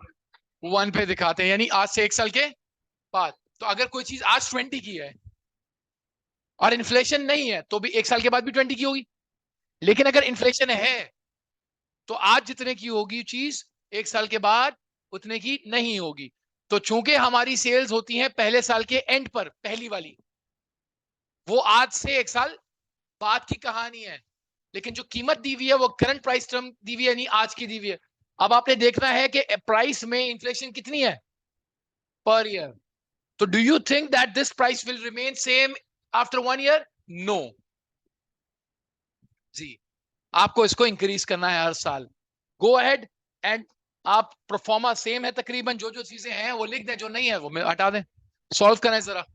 1 पे दिखाते हैं, यानी आज से 1 साल के बाद। तो अगर कोई चीज आज 20 की है और इन्फ्लेशन नहीं है, तो भी 1 साल के बाद भी 20 की होगी। लेकिन अगर इन्फ्लेशन है तो आज जितने की होगी चीज, 1 साल के बाद उतने की नहीं होगी। तो चूंकि हमारी सेल्स होती हैं पहले साल के एंड पर, पहली वाली, वो आज से 1 साल बाद की कहानी है। लेकिन जो कीमत दी हुई है वो करंट प्राइस टर्म दी हुई है, नहीं आज की दी हुई है। अब आपने देखना है कि प्राइस में इन्फ्लेशन कितनी है पर ईयर। तो do you think that this price will remain same after 1 year? No जी। आपको इसको इंक्रीज करना है हर साल। गो अहेड एंड आप प्रोफॉर्मा सेम है तकरीबन, जो जो चीजें हैं वो लिख दें, जो नहीं है वो हटा दें, सॉल्व करें जरा।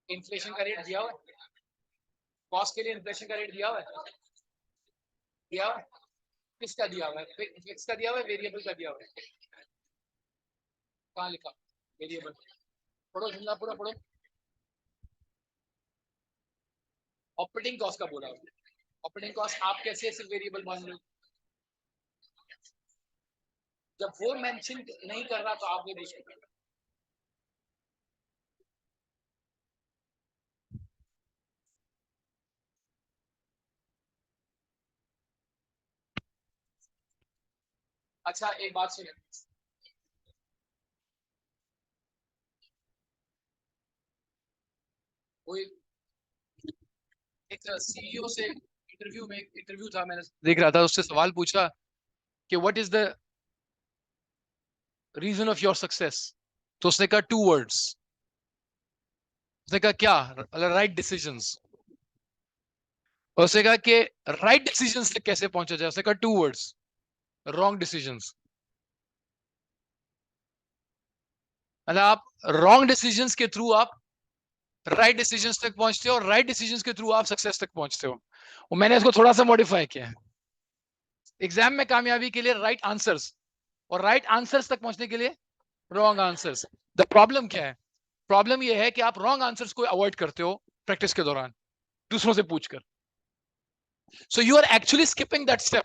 इन्फ्लेशन का रेट दिया हुआ है, कॉस्ट के लिए इन्फ्लेशन का रेट दिया हुआ है, दिया हुआ है। किसका दिया हुआ है? फिक्स का दिया हुआ है, वेरिएबल का दिया हुआ है? कहाँ लिखा वेरिएबल? पढ़ो जुमला पूरा पढ़ो। ऑपरेटिंग कॉस्ट का बोला हुआ, ऑपरेटिंग कॉस्ट आप कैसे सिर्फ वेरिएबल मान लो? जब वो मेंशन नहीं कर रहा तो आप ये देखो। अच्छा एक बात सुनिए, वो एक सीईओ से इंटरव्यू में, इंटरव्यू था, मैंने देख रहा था, उससे सवाल पूछा कि what is the reason of your success, तो उसने कहा टू वर्ड्स। उसने कहा क्या? Right decisions. और उसने कहा कि राइट डिसीजंस तक कैसे पहुंचा जाए, उसने कहा टू वर्ड्स, रॉन्ग डिसीजंस। मतलब आप रॉन्ग डिसीजंस के थ्रू आप राइट डिसीजंस तक पहुंचते हो, और राइट डिसीजंस के थ्रू आप सक्सेस तक पहुंचते हो। और मैंने इसको थोड़ा सा मॉडिफाई किया है, एग्जाम में कामयाबी के लिए राइट आंसर्स, और राइट आंसर्स तक पहुंचने के लिए रॉन्ग आंसर्स। द प्रॉब्लम क्या है? प्रॉब्लम यह है कि आप रॉन्ग आंसर्स को अवॉइड करते हो प्रैक्टिस के दौरान, दूसरों से पूछकर। So you are actually skipping that step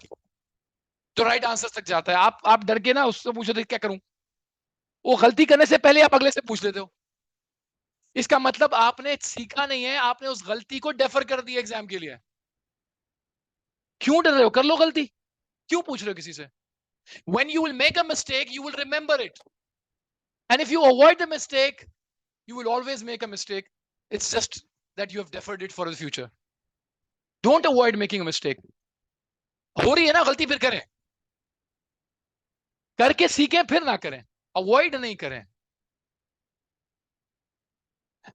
जो राइट आंसर तक जाता है। आप डर के ना उससे पूछो तो क्या करूं, वो गलती करने से पहले आप अगले से पूछ लेते हो। इसका मतलब आपने सीखा नहीं है, आपने उस गलती को डेफर कर दिया एग्जाम के लिए। क्यों डर रहे हो? कर लो गलती, क्यों पूछ रहे हो किसी से? when you will make a mistake you will remember it, and if you avoid the mistake you will always make a mistake. It's just that you have deferred it for the future. Don't avoid making a mistake. हो रही है ना गलती, फिर करें, करके सीखें, फिर ना करें, अवॉइड नहीं करें।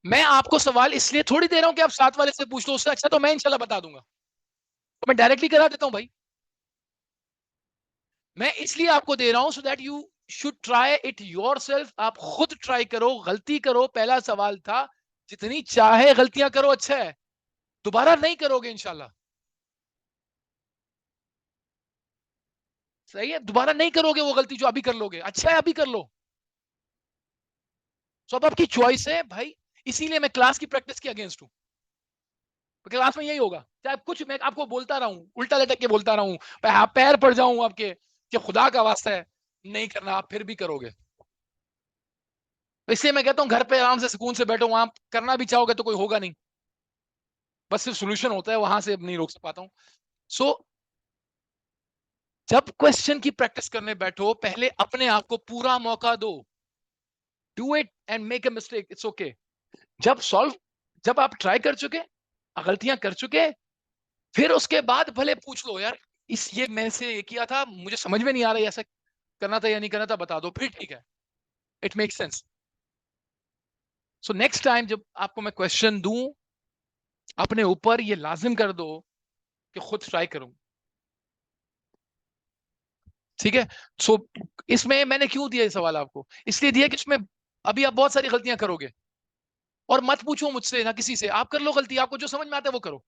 मैं आपको सवाल इसलिए थोड़ी दे रहा हूं कि आप साथ वाले से पूछ लो, उससे अच्छा तो मैं इंशाल्लाह बता दूंगा, तो मैं डायरेक्टली करा देता हूं भाई। मैं इसलिए आपको दे रहा हूं so that you should try it your self. आप खुद ट्राई करो, गलती करो। पहला सवाल था, जितनी चाहे गलतियां करो, अच्छा है, दोबारा नहीं करोगे इंशाल्लाह। सही है, दोबारा नहीं करोगे वो गलती जो अभी कर लोगे, अच्छा है अभी कर लो। सब आपकी चॉइस है भाई। इसीलिए मैं क्लास की प्रैक्टिस के अगेंस्ट हूं। क्लास में यही होगा, चाहे कुछ मैं आपको बोलता रहूं, उल्टा लटक के बोलता रहूं, पैर पड़ जाऊं आपके, कि खुदा का वास्ता है नहीं करना, आप फिर भी करोगे। तो इसलिए मैं कहता हूं घर पे आराम से सुकून से बैठो, वहां करना भी चाहोगे तो कोई होगा नहीं, बस सिर्फ सोल्यूशन होता है, वहां से अब नहीं रोक पाता हूं। सो जब क्वेश्चन की प्रैक्टिस करने बैठो, पहले अपने आप को पूरा मौका दो। Do it and make a mistake, it's okay. जब सॉल्व, जब आप ट्राई कर चुके, गलतियां कर चुके, फिर उसके बाद भले पूछ लो यार, इस ये मैंने से ये किया था, मुझे समझ में नहीं आ रहा है, ऐसा करना था या नहीं करना था, बता दो, फिर ठीक है, it make sense. So next time जब आपको मैं क्वेश्चन दूं, अपने ऊपर ये लाजिम कर दो कि खुद ट्राई करूं। ठीक है? सो इसमें मैंने क्यों दिया ये सवाल आपको? इसलिए दिया कि इसमें अभी आप बहुत सारी गलतियां करोगे, और मत पूछो मुझसे ना किसी से, आप कर लो गलती, आपको जो समझ में आता है वो करो।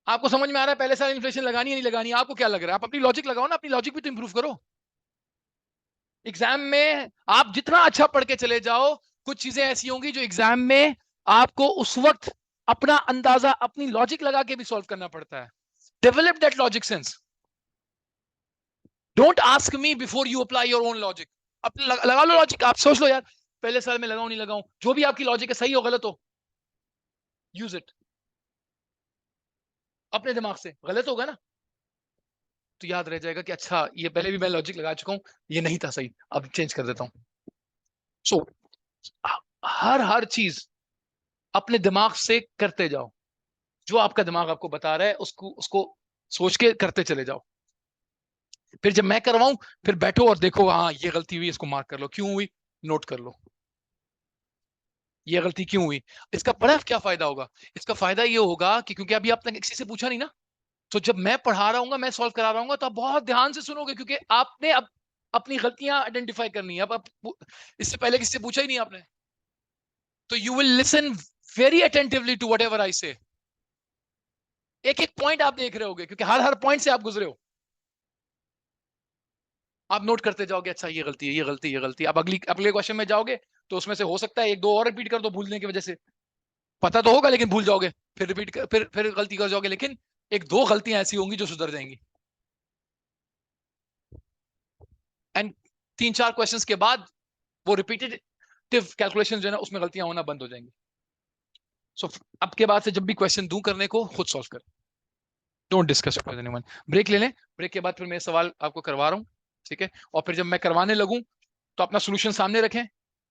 आपको समझ में आ रहा है पहले साल इन्फ्लेशन लगानी है नहीं लगानी, आपको क्या लग रहा है? आप अपनी लॉजिक लगाओ ना, अपनी लॉजिक भी तो इंप्रूव करो। एग्जाम में आप जितना अच्छा पढ़ के चले जाओ, कुछ चीजें ऐसी होंगी जो एग्जाम में आपको उस वक्त अपना अंदाजा, अपनी लॉजिक लगा के भी सॉल्व करना पड़ता है. Develop that logic sense. Don't ask me before you apply your own logic. लगा लो लॉजिक, आप सोच लो यार पहले साल में लगाऊं नहीं लगाऊं, जो भी आपकी लॉजिक है सही हो गलत हो, यूज इट अपने दिमाग से. गलत होगा ना तो याद रह जाएगा कि अच्छा ये पहले भी मैं लॉजिक लगा चुका हूं, ये नहीं था सही, अब चेंज कर देता हूं. सो हर हर चीज अपने दिमाग से करते जाओ. जो आपका दिमाग आपको बता रहा है उसको उसको सोच के करते चले जाओ. फिर जब मैं करवाऊं फिर बैठो और देखो, हाँ ये गलती हुई, इसको मार्क कर लो, क्यों हुई नोट कर लो, ये गलती क्यों हुई. इसका बड़ा क्या फायदा होगा. इसका फायदा ये होगा कि क्योंकि अभी आपने किसी से पूछा नहीं ना, तो जब मैं पढ़ा रहा हूँ, मैं सॉल्व करा रहा हूँ, तो आप बहुत ध्यान से सुनोगे क्योंकि आपने अब अपनी गलतियां आइडेंटिफाई करनी है. अब इससे पहले किसी से पूछा ही नहीं आपने, तो you will listen very attentively to whatever I say. एक एक पॉइंट आप देख रहे होगे क्योंकि हर हर पॉइंट से आप गुजरे हो. आप नोट करते जाओगे, अच्छा ये गलती है, ये गलती, ये गलती. आप अगले क्वेश्चन में जाओगे तो उसमें से हो सकता है एक दो और रिपीट कर दो भूलने की वजह से. पता तो होगा लेकिन भूल जाओगे, फिर रिपीट कर, फिर गलती कर जाओगे, लेकिन एक दो गलतियां ऐसी होंगी जो सुधर जाएंगी. एंड तीन चार क्वेश्चंस के बाद वो रिपीटेटिव कैलकुलेशन जो है ना उसमें गलतियां होना बंद हो जाएंगी. सो अब के बाद से जब भी क्वेश्चन दूं करने को, खुद सॉल्व कर, don't discuss with anyone. Break ले लें, ब्रेक के बाद फिर मैं सवाल आपको करवा रहा हूँ. ठीक है, और फिर जब मैं करवाने लगूं तो अपना सोल्यूशन सामने रखें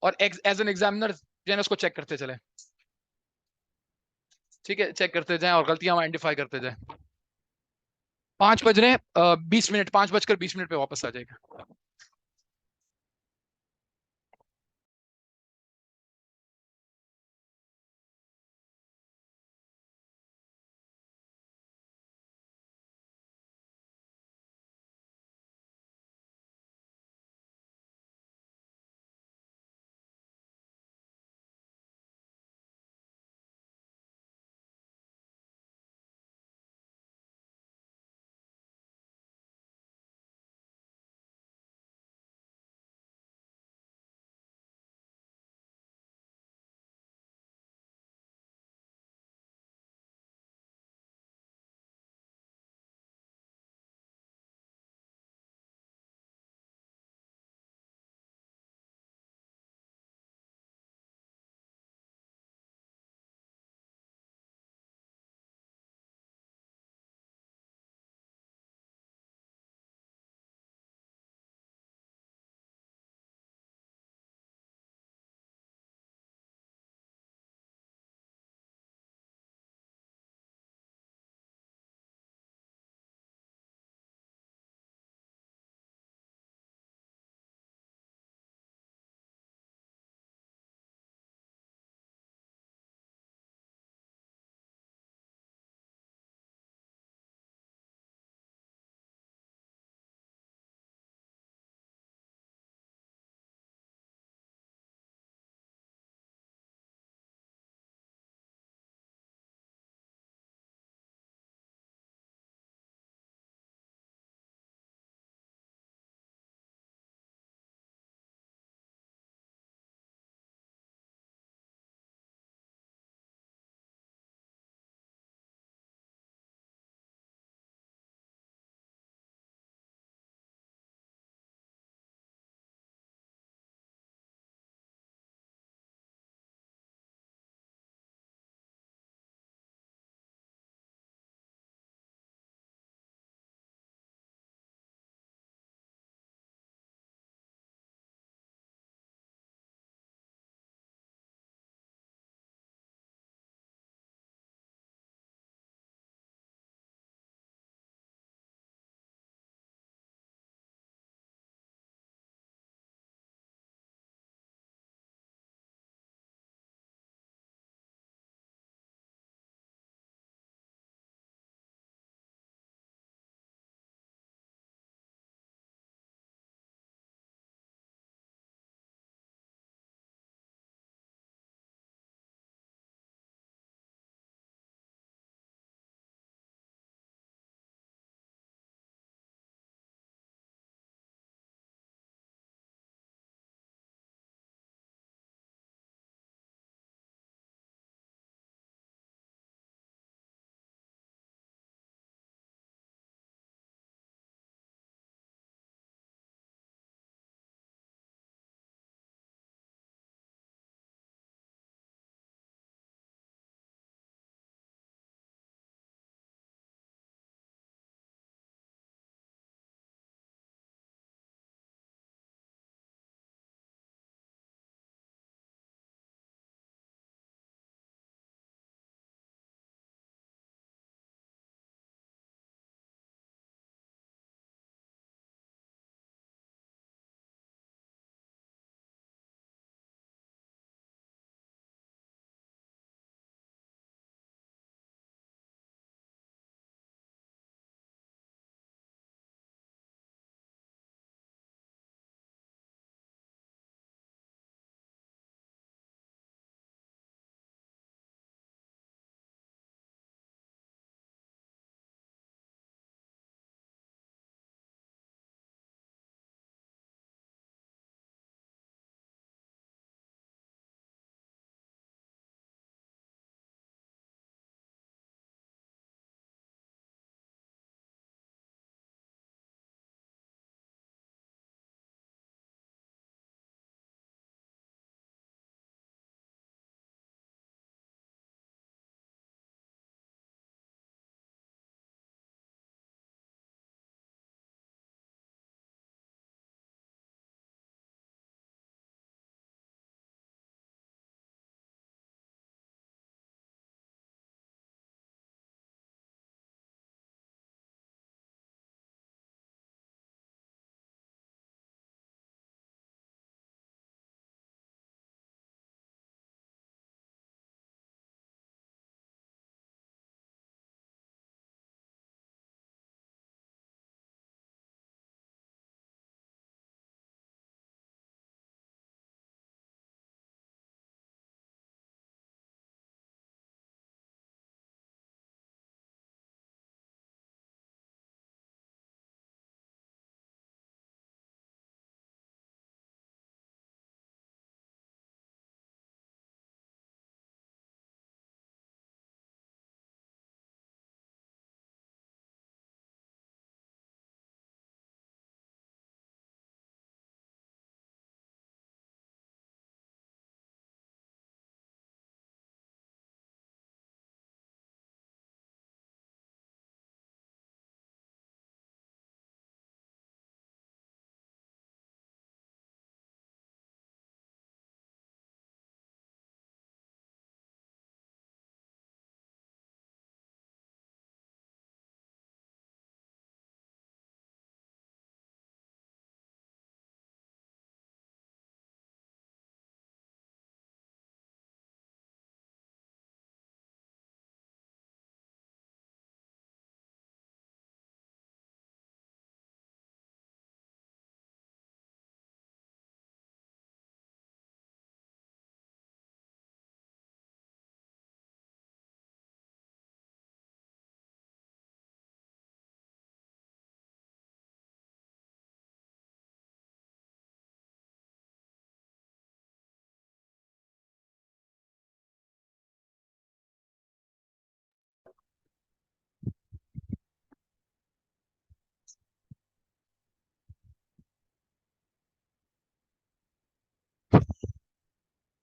और एज एन एग्जामिनर जो है ना उसको चेक करते चले. ठीक है, चेक करते जाएं और गलतियां आइडेंटिफाई करते जाएं. 5 बज रहे हैं, 20 मिनट, 5:20 पे वापस आ जाएगा.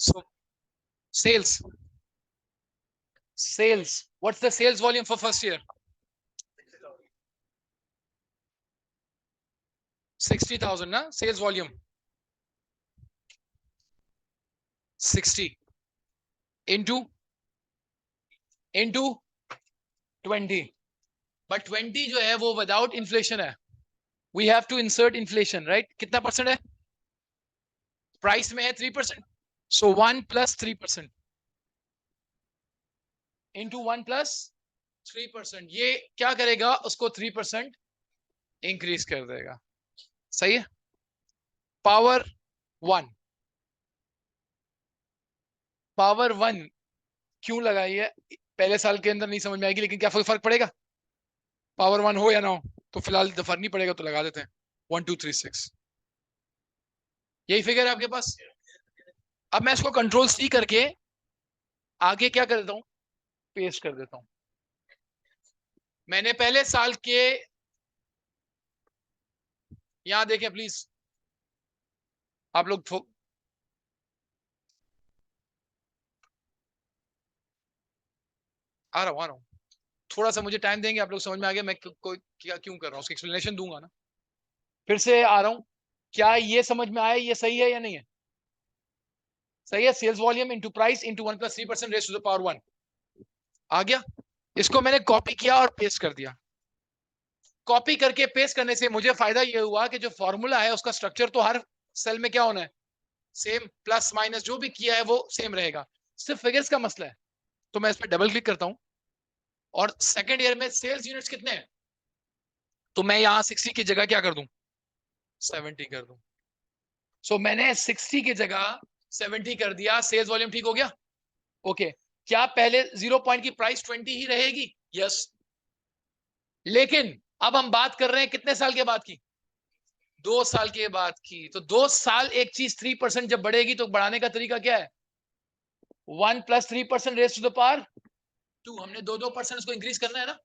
So sales, what's the sales volume for first year? 60,000 na sales volume. 60 into 20, but 20 जो है वो विदाउट इन्फ्लेशन है. We have to insert inflation, right? कितना परसेंट है? प्राइस में है 3%. सो 1 + 3% इंटू 1 + 3%, ये क्या करेगा? उसको 3% इंक्रीज कर देगा. सही है. पावर 1 क्यों लगाई है? पहले साल के अंदर नहीं समझ में आएगी, लेकिन क्या फर्क पड़ेगा? पावर 1 हो या ना हो, तो फिलहाल फर्क नहीं पड़ेगा, तो लगा देते हैं 1236. यही फिगर है आपके पास. अब मैं इसको कंट्रोल C करके आगे क्या कर देता हूं? पेस्ट कर देता हूं. मैंने पहले साल के, यहां देखें प्लीज आप लोग. आ रहा हूं. थोड़ा सा मुझे टाइम देंगे आप लोग? समझ में आ गया मैं क्या क्यों कर रहा हूं? उसकी एक्सप्लेनेशन दूंगा ना. फिर से आ रहा हूं. क्या ये समझ में आया? ये सही है या नहीं है? सही है. Sales volume into price into 1 + 3% raise to the power 1. आ गया. इसको मैंने कॉपी किया और पेस्ट कर दिया. कॉपी करके पेस्ट करने से मुझे फायदा ये हुआ कि जो फॉर्मूला है उसका स्ट्रक्चर तो हर सेल में क्या होना है? सेम. प्लस माइनस जो भी किया है वो सेम रहेगा. सिर्फ फिगर्स का मसला है. तो मैं इस पर डबल क्लिक करता हूं. और सेकेंड ईयर में सेल्स यूनिट्स कितने हैं? तो मैं यहां 60 की जगह क्या कर दूं? 70 कर दूं. सो मैंने 60 की जगह 70 कर दिया. सेल्स वॉल्यूम ठीक हो गया. ओके. क्या पहले 0 पॉइंट की प्राइस 20 ही रहेगी? यस. लेकिन अब हम बात कर रहे हैं कितने साल के बाद की? 2 साल के बाद की. तो 2 साल एक चीज 3% जब बढ़ेगी तो बढ़ाने का तरीका क्या है? 1 + 3% रेज़ टू द पावर 2. हमने 2% उसको इंक्रीज करना है ना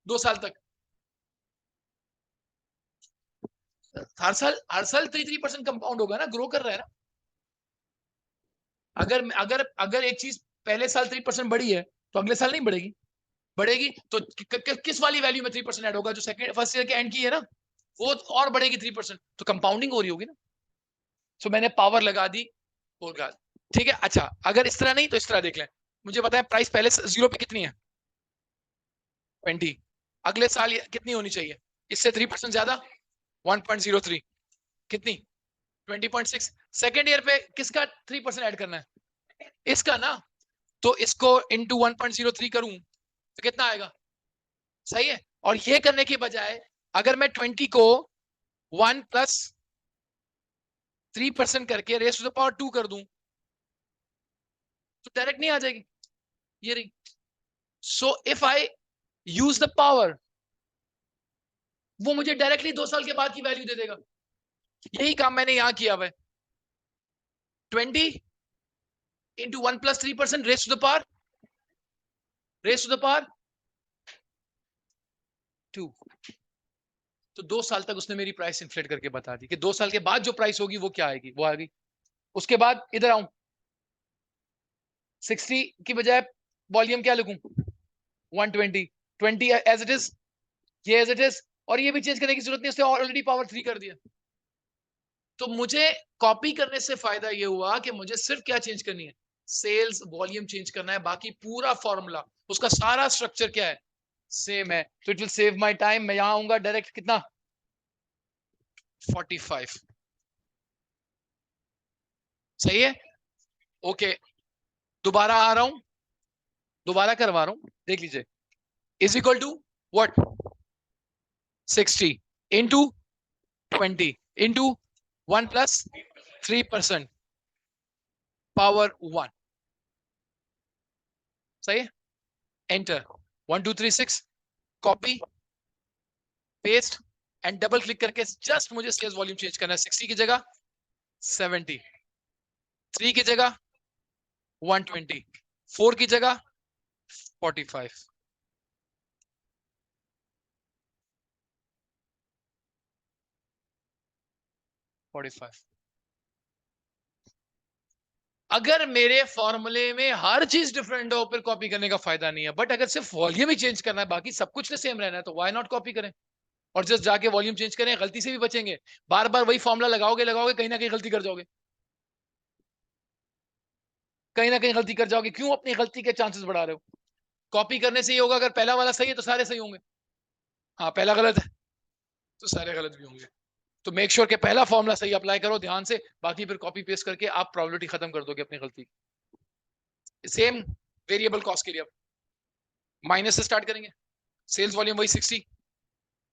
2 साल तक. हर साल 3% कंपाउंड होगा ना, ग्रो कर रहा है ना. अगर अगर अगर एक चीज पहले साल 3% बढ़ी है तो अगले साल नहीं बढ़ेगी. बढ़ेगी तो किस वाली वैल्यू में 3% ऐड होगा? जो सेकंड फर्स्ट ईयर के एंड की है ना, वो और बढ़ेगी 3%. तो कंपाउंडिंग हो रही होगी ना. सो मैंने पावर लगा दी. होगा. ठीक है. अच्छा, अगर इस तरह नहीं तो इस तरह देख लें. मुझे पता है प्राइस पहले 0 पे कितनी है? 20. अगले साल कितनी होनी चाहिए? इससे 3% ज्यादा. 1.03. कितनी? 20.6. सेकेंड ईयर पे किसका 3% ऐड करना है? इसका ना. तो इसको इंटू 1.03 करूं तो कितना आएगा? सही है. और ये करने की बजाय अगर मैं 20 को 1 + 3% करके रेज़ टू द पावर 2 कर दूं तो डायरेक्ट नहीं आ जाएगी? ये रही. So if I use the power, वो मुझे डायरेक्टली 2 साल के बाद की वैल्यू दे देगा. यही काम मैंने यहां किया हुआ है. 20 into 1 + 3% raise to the power 2. तो 2 साल तक उसने मेरी प्राइस इन्फ्लेट करके बता दी कि 2 साल के बाद जो प्राइस होगी वो क्या आएगी, वो आ गई. उसके बाद इधर आऊं. 60 की बजाय वॉल्यूम क्या लिखूं? 120. 20 एज इट इज. ये एज इट इज. और ये भी चेंज करने की जरूरत नहीं, उसने ऑलरेडी पावर 3 कर दिया. तो मुझे कॉपी करने से फायदा ये हुआ कि मुझे सिर्फ क्या चेंज करनी है? सेल्स वॉल्यूम चेंज करना है. बाकी पूरा फॉर्मूला, उसका सारा स्ट्रक्चर क्या है? सेम है. तो it will save my time. मैं यहां आऊंगा डायरेक्ट. कितना? 45. सही है. ओके. दोबारा आ रहा हूं. दोबारा करवा रहा हूं. देख लीजिए. Is equal to what? 60 into 20 into 1 + 3% power 1. सही है. Enter. 1236. Copy paste and double click करके जस्ट मुझे सेल्स वॉल्यूम चेंज करना है. 60 की जगह 70, 3 की जगह 120, 4 की जगह 45. अगर मेरे फॉर्मूले में हर चीज डिफरेंट हो फिर कॉपी करने का फायदा नहीं है, बट अगर सिर्फ वॉल्यूम ही चेंज करना है बाकी सब कुछ सेम रहना है तो व्हाई नॉट कॉपी करें और जस्ट जाके वॉल्यूम चेंज करें, गलती से भी बचेंगे। बार बार वही फॉर्मूला लगाओगे कहीं ना कहीं गलती कर जाओगे, कहीं ना कहीं गलती कर जाओगे। क्यों अपनी गलती के चांसेस बढ़ा रहे हो? कॉपी करने से ये होगा, अगर पहला वाला सही है तो सारे सही होंगे, हाँ पहला गलत है तो सारे गलत भी होंगे। तो मेक श्योर कि पहला फॉर्मूला सही अप्लाई करो ध्यान से, बाकी फिर कॉपी पेस्ट करके आप प्रोबेबिलिटी खत्म कर दोगे अपनी गलती। सेम वेरिएबल कॉस्ट के लिए अब माइनस से स्टार्ट करेंगे। सेल्स वॉल्यूम वही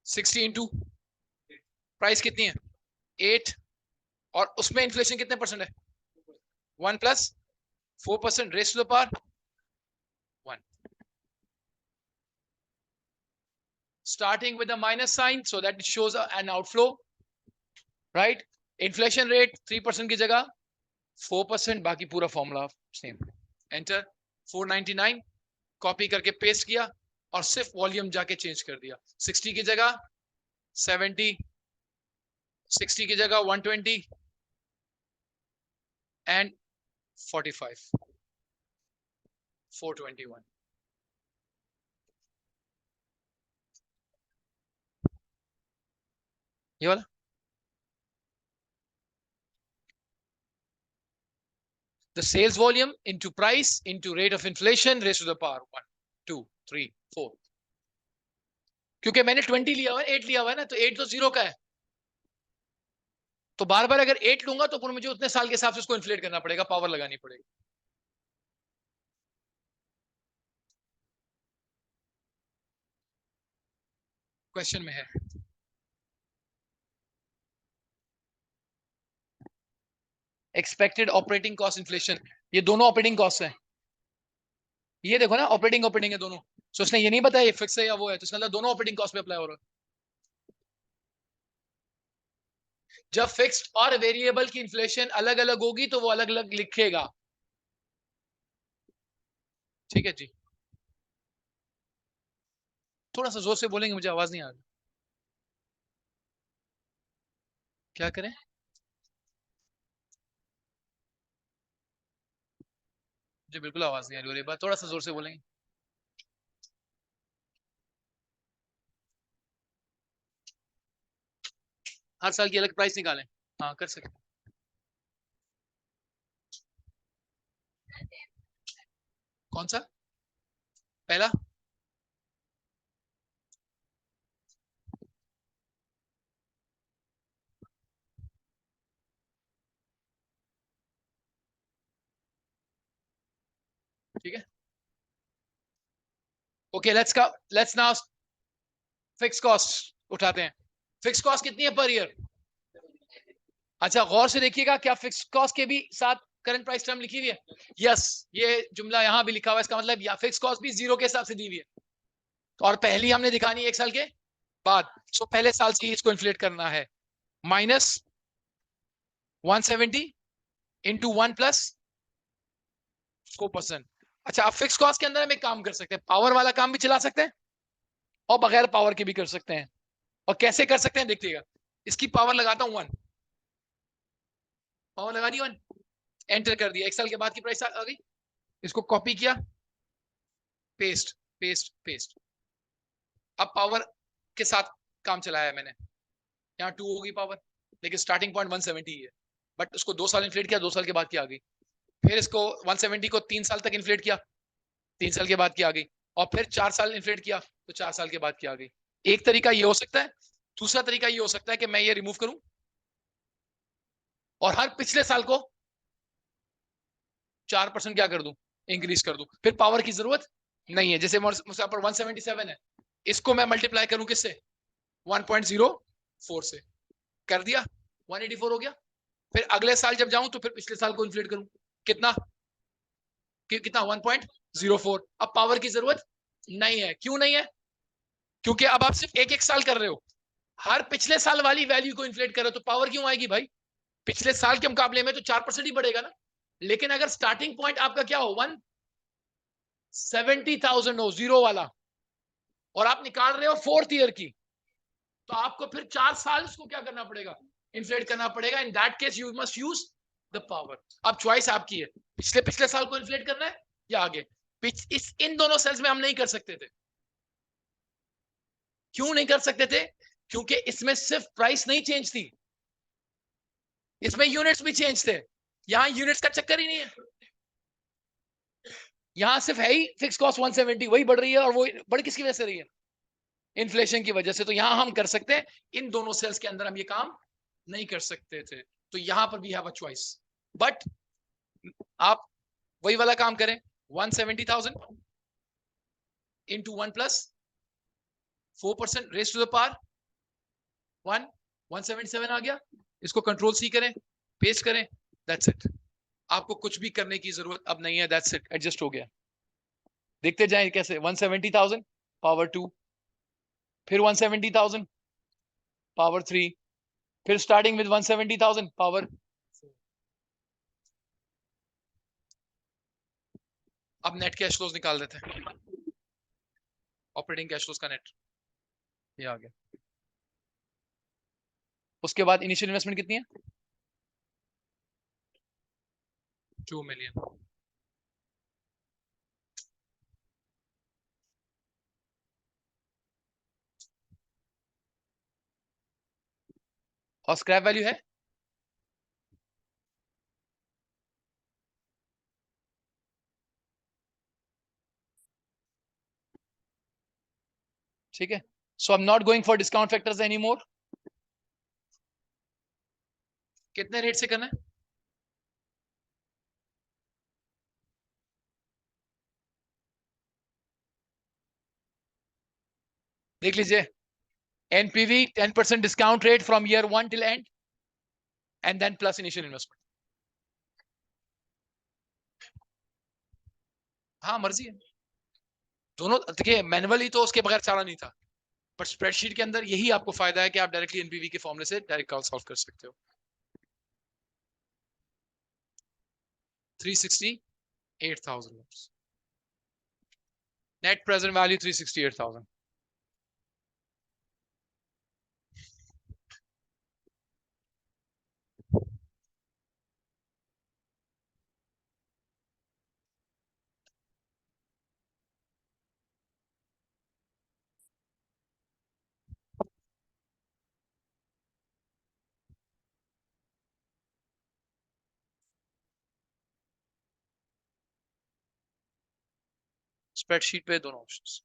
60 इंटू प्राइस कितनी है 8, और उसमें इन्फ्लेशन कितने परसेंट है 1 plus 4% raise to the power 1, starting with a minus sign so that it shows an outflow, right? Inflation rate 3% की जगह 4%, बाकी पूरा फॉर्मूला सेम। एंटर 499 कॉपी करके पेस्ट किया और सिर्फ वॉल्यूम जाके चेंज कर दिया। 60 की जगह 70, 60 की जगह 120 एंड 45, 421। ये वाला the sales volume into price into rate of inflation raised to the power 1 2 3 4, क्योंकि मैंने 20 लिया हुआ है 8 लिया हुआ है ना, तो 8 तो 0 का है, तो बार बार अगर 8 लूंगा तो फिर मुझे उतने साल के हिसाब से उसको इन्फ्लेट करना पड़ेगा, पावर लगानी पड़ेगी। क्वेश्चन में है एक्सपेक्टेड ऑपरेटिंग कॉस्ट इन्फ्लेशन, ये दोनों ऑपरेटिंग कॉस्ट है, ये देखो ना ऑपरेटिंग ऑपरेटिंग है दोनों। सो उसने ये नहीं बताया ये फिक्स है या वो है, तो इसका मतलब दोनों ऑपरेटिंग कॉस्ट पे अप्लाई हो रहा है। जब फिक्स्ड और वेरिएबल की इन्फ्लेशन अलग अलग होगी तो वो अलग अलग लिखेगा, ठीक है जी। थोड़ा सा जोर से बोलेंगे, मुझे आवाज नहीं आ रही। क्या करें? मुझे बिल्कुल आवाज नहीं आ रही, और एक बार थोड़ा सा जोर से बोलेंगे। हर साल की अलग प्राइस निकालें, हाँ कर सकते। कौन सा पहला? ठीक है, okay let's now fix cost उठाते हैं। फिक्स कॉस्ट कितनी है पर ईयर? अच्छा गौर से देखिएगा, क्या फिक्स कॉस्ट के भी साथ करंट प्राइस टर्म लिखी हुई है? यस, ये जुमला यहां भी लिखा हुआ है, इसका मतलब या फिक्स कॉस्ट भी 0 के हिसाब से दी हुई है, तो और पहली हमने दिखानी है 1 साल के बाद, सो पहले साल से ही इसको इन्फ्लेट करना है। Minus 170 into 1 plus 4%। अच्छा, आप फिक्स कॉस्ट के अंदर हम एक काम कर सकते हैं, पावर वाला काम भी चला सकते हैं और बगैर पावर के भी कर सकते हैं। और कैसे कर सकते हैं देखिएगा, इसकी पावर लगाता हूं 1, पावर लगा दी 1, एंटर कर दिया, 1 साल के बाद की प्राइस आ गई, इसको कॉपी किया, पेस्ट पेस्ट पेस्ट। अब पावर के साथ काम चलाया मैंने, यहाँ 2 होगी पावर, लेकिन स्टार्टिंग पॉइंट 170 है, बट उसको 2 साल इन्फ्लेट किया, 2 साल के बाद की आ गई। फिर इसको 170 को 3 साल तक इन्फ्लेट किया, 3 साल के बाद की आ गई। और फिर 4 साल इन्फ्लेट किया तो 4 साल के बाद की आ गई। एक तरीका ये हो सकता है, दूसरा तरीका ये हो सकता है कि मैं ये रिमूव करूं और हर पिछले साल को 4% क्या कर दूं, इंक्रीज कर दूं, फिर पावर की जरूरत नहीं है। जैसे मुझे पर 177 है, इसको मैं मल्टीप्लाई करूं किससे, 1.04 से, कर दिया 184 हो गया। फिर अगले साल जब जाऊं तो फिर पिछले साल को इन्फ्लेट करूं, कितना कितना 1.04। अब पावर की जरूरत नहीं है, क्यों नहीं है? क्योंकि अब आप सिर्फ एक एक साल कर रहे हो, हर पिछले साल वाली वैल्यू को इन्फ्लेट कर रहे हो, तो पावर क्यों आएगी भाई? पिछले साल के मुकाबले में तो 4% ही बढ़ेगा ना। लेकिन अगर स्टार्टिंग पॉइंट आपका क्या हो 170,000 हो, 0 वाला, और आप निकाल रहे हो 4th ईयर की, तो आपको फिर 4 साल उसको क्या करना पड़ेगा, इन्फ्लेट करना पड़ेगा। In that case you must use the power. अब चॉइस आपकी है, पिछले पिछले साल को इन्फ्लेट करना है या आगे। इन दोनों सेल्स में हम नहीं कर सकते थे। क्यों नहीं कर सकते थे? क्योंकि इसमें सिर्फ प्राइस नहीं चेंज थी, इसमें यूनिट्स भी चेंज थे। यहां यूनिट्स का चक्कर ही नहीं है, यहां सिर्फ है ही फिक्स कॉस्ट 170, वही बढ़ रही है, और वो बढ़ किसकी वजह से रही है? इन्फ्लेशन की वजह से। तो यहां हम कर सकते हैं, इन दोनों सेल्स के अंदर हम ये काम नहीं कर सकते थे। तो यहां पर भी हैव अ चॉइस, बट आप वही वाला काम करें, 170,000 into 1 plus 4% raise to the power 177 आ गया। इसको कंट्रोल सी करें, पेस्ट करें, दैट्स इट। आपको कुछ भी करने की जरूरत अब नहीं है, दैट्स इट, एडजस्ट हो गया। देखते जाएं कैसे, 170,000 पावर 2, फिर 170,000 पावर 3, फिर स्टार्टिंग विद 170,000 पावर। अब नेट कैश फ्लोज निकाल देते हैं, ऑपरेटिंग कैश फ्लोज का नेट ये आ गया। उसके बाद इनिशियल इन्वेस्टमेंट कितनी है? 2 मिलियन। और स्क्रैप वैल्यू है, ठीक है। So I am not going for discount factors any more. कितने रेट से करना है? देख लीजिए, NPV 10% discount rate from year 1 till end, and then plus initial investment. हाँ मर्जी है, दोनों। देखिए मैनुअली तो उसके बगैर चाला नहीं था, पर स्प्रेडशीट के अंदर यही आपको फायदा है कि आप डायरेक्टली एनपीवी के फॉर्मूले से डायरेक्ट कॉल सॉल्व कर सकते हो। 368,000 नेट प्रेजेंट वैल्यू 368,000। स्प्रेडशीट पे दोनों ऑप्शंस।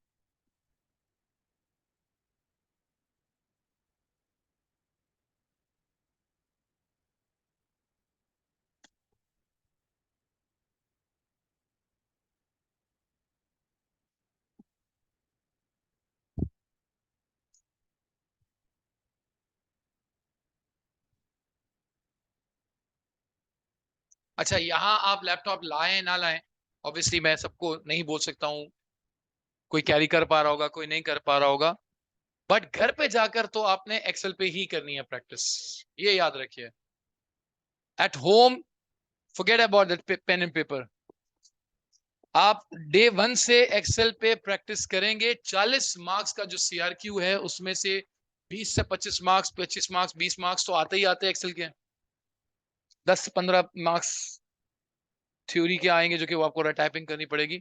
अच्छा, यहाँ आप लैपटॉप लाएं ना लाएं, ऑब्वियसली मैं सबको नहीं बोल सकता हूँ, कोई कैरी कर पा रहा होगा, कोई नहीं कर पा रहा होगा, बट घर पे जाकर तो आपने एक्सेल पे ही करनी है प्रैक्टिस, ये याद रखिए। At home forget about that pain and paper. आप डे 1 से एक्सेल पे प्रैक्टिस करेंगे। 40 मार्क्स का जो सीआरक्यू है उसमें से 20 से 25 मार्क्स, 25 मार्क्स, 20 मार्क्स तो आते ही आते हैं एक्सेल के। 10-15 मार्क्स थ्योरी के आएंगे जो कि वो आपको टाइपिंग करनी पड़ेगी।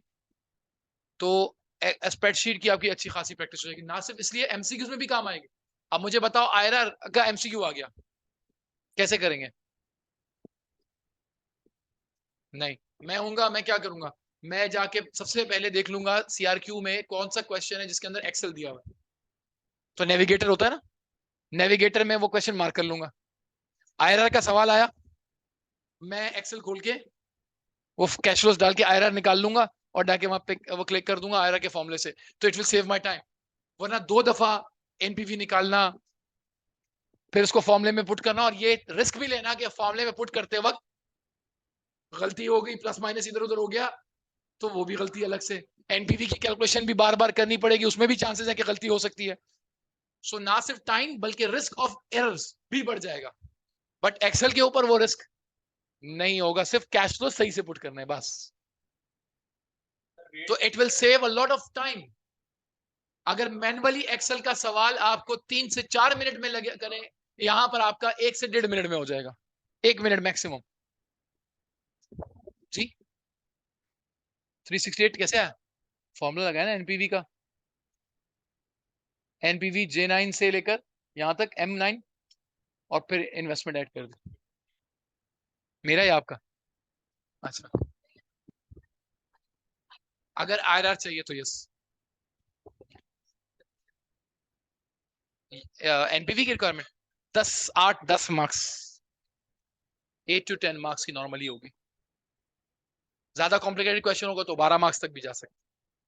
तो स्प्रेडशीट की आपकी अच्छी खासी प्रैक्टिस हो जाएगी, ना सिर्फ इसलिए एमसीक्यूज में भी काम आएगी। अब मुझे बताओ, आयरआर का एमसीक्यू आ गया, कैसे करेंगे? नहीं, मैं हूंगा, मैं क्या करूंगा, मैं जाके सबसे पहले देख लूंगा सीआरक्यू में कौन सा क्वेश्चन है जिसके अंदर एक्सेल दिया हुआ है। तो नेविगेटर होता है ना, नेविगेटर में वो क्वेश्चन मार्क कर लूंगा। आयरआर का सवाल आया, मैं एक्सेल खोल के वो कैश फ्लोज डाल के आयरआर निकाल लूंगा, और डाके वहां पे वो क्लिक कर दूंगा आयरआर के फॉर्मूले से। तो it will save my time. वरना 2 दफा एनपीवी निकालना, फिर उसको फॉर्मूले में पुट करना, और ये रिस्क भी लेना कि फॉर्मूले में पुट करते वक्त गलती हो गई, प्लस माइनस इधर उधर हो गया, तो वो भी गलती अलग से। एनपीवी की कैलकुलेशन भी बार बार करनी पड़ेगी, उसमें भी चांसेस है कि गलती हो सकती है। सो ना सिर्फ टाइम बल्कि रिस्क ऑफ एरर्स भी बढ़ जाएगा। बट एक्सेल के ऊपर वो रिस्क नहीं होगा, सिर्फ कैश फ्लो सही से पुट करना है बस। तो it will save a lot of time. अगर मैनुअली एक्सेल का सवाल आपको 3 से 4 मिनट में लगे करें, यहां पर आपका 1 से 1.5 मिनट में हो जाएगा, 1 मिनट मैक्सिमम। जी 368 कैसे आया? फॉर्मूला लगाया ना एनपीवी का। एनपीवी J9 से लेकर यहां तक M9 और फिर इन्वेस्टमेंट ऐड कर दो। मेरा या आपका? अच्छा, अगर आईआरआर चाहिए तो यस। एनपीवी की रिक्वायरमेंट 10 8 10 मार्क्स, 8 to 10 मार्क्स की नॉर्मली होगी। ज्यादा कॉम्प्लिकेटेड क्वेश्चन होगा तो 12 मार्क्स तक भी जा सकते,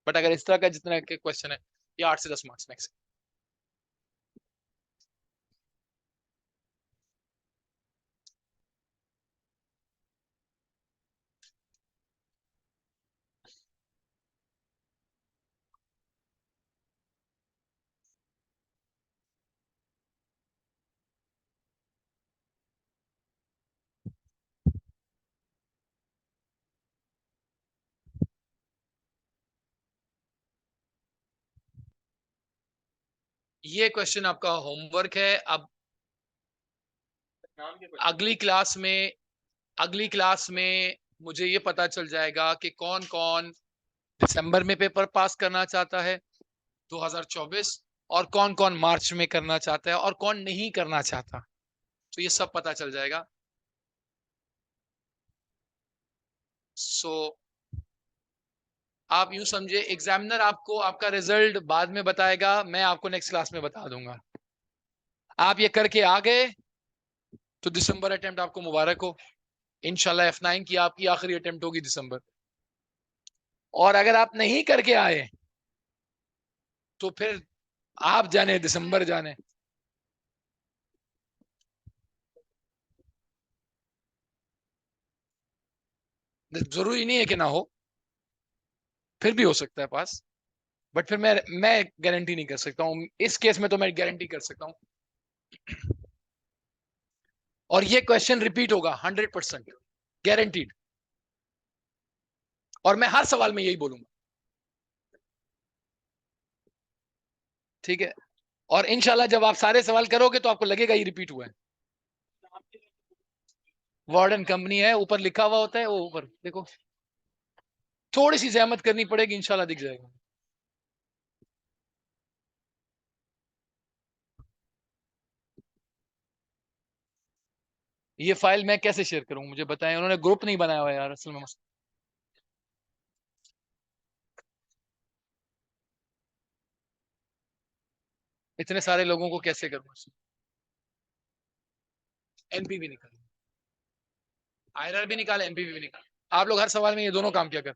बट अगर इस तरह का जितना के क्वेश्चन है ये 8 से 10 मार्क्स मैक्स। ये क्वेश्चन आपका होमवर्क है। अब अगली क्लास में अगली क्लास में मुझे ये पता चल जाएगा कि कौन कौन दिसंबर में पेपर पास करना चाहता है 2024, और कौन कौन मार्च में करना चाहता है और कौन नहीं करना चाहता, तो ये सब पता चल जाएगा। सो आप यूं समझे एग्जामिनर आपको आपका रिजल्ट बाद में बताएगा, मैं आपको नेक्स्ट क्लास में बता दूंगा। आप ये करके आ गए तो दिसंबर अटेम्प्ट आपको मुबारक हो। इंशाल्लाह F9 की आपकी आखिरी अटेम्प्ट होगी दिसंबर। और अगर आप नहीं करके आए तो फिर आप जाने दिसंबर जाने। जरूरी नहीं है कि ना हो, फिर भी हो सकता है पास, बट फिर मैं गारंटी नहीं कर सकता हूँ। इस केस में तो मैं गारंटी कर सकता हूँ। और ये क्वेश्चन रिपीट होगा 100% गारंटीड, और मैं हर सवाल में यही बोलूंगा। ठीक है, और इंशाल्लाह जब आप सारे सवाल करोगे तो आपको लगेगा ये रिपीट हुआ है। वार्डन कंपनी है, ऊपर लिखा हुआ होता है वो, ऊपर देखो। थोड़ी सी जहमत करनी पड़ेगी, इंशाल्लाह दिख जाएगा। ये फाइल मैं कैसे शेयर करूं मुझे बताएं, उन्होंने ग्रुप नहीं बनाया हुआ यार असल में। इतने सारे लोगों को कैसे करूं? एनपीवी निकाल, आईआरआर भी निकाल, एनपीवी भी निकाल। आप लोग हर सवाल में ये दोनों काम किया कर।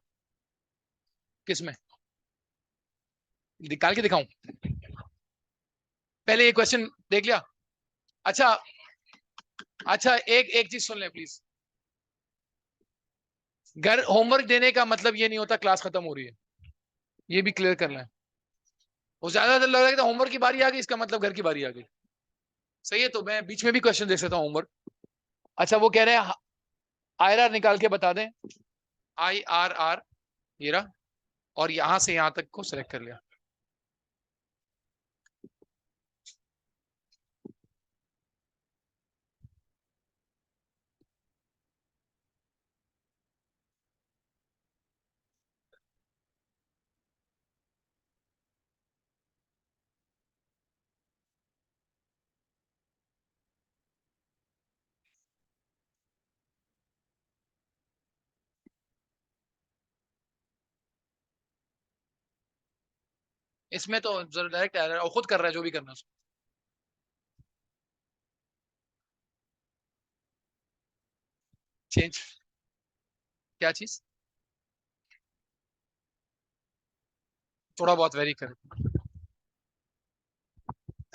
किसमें निकाल के दिखाऊं? पहले ये क्वेश्चन देख लिया। अच्छा, अच्छा एक एक चीज सुन ले प्लीज। घर होमवर्क देने का मतलब ये नहीं होता क्लास खत्म हो रही है, ये भी क्लियर करना है। वो ज्यादातर लग रहा है कि होमवर्क की बारी आ गई, इसका मतलब घर की बारी आ गई। सही है, तो मैं बीच में भी क्वेश्चन देख सकता हूँ होमवर्क। अच्छा, वो कह रहे हैं आईआरआर निकाल के बता दें। IRR ये रहा, और यहां से यहां तक को सिलेक्ट कर लिया। इसमें तो जरा डायरेक्ट आईआरआर और खुद कर रहा है जो भी करना है उसको। चेंज क्या चीज? थोड़ा बहुत वेरी करें।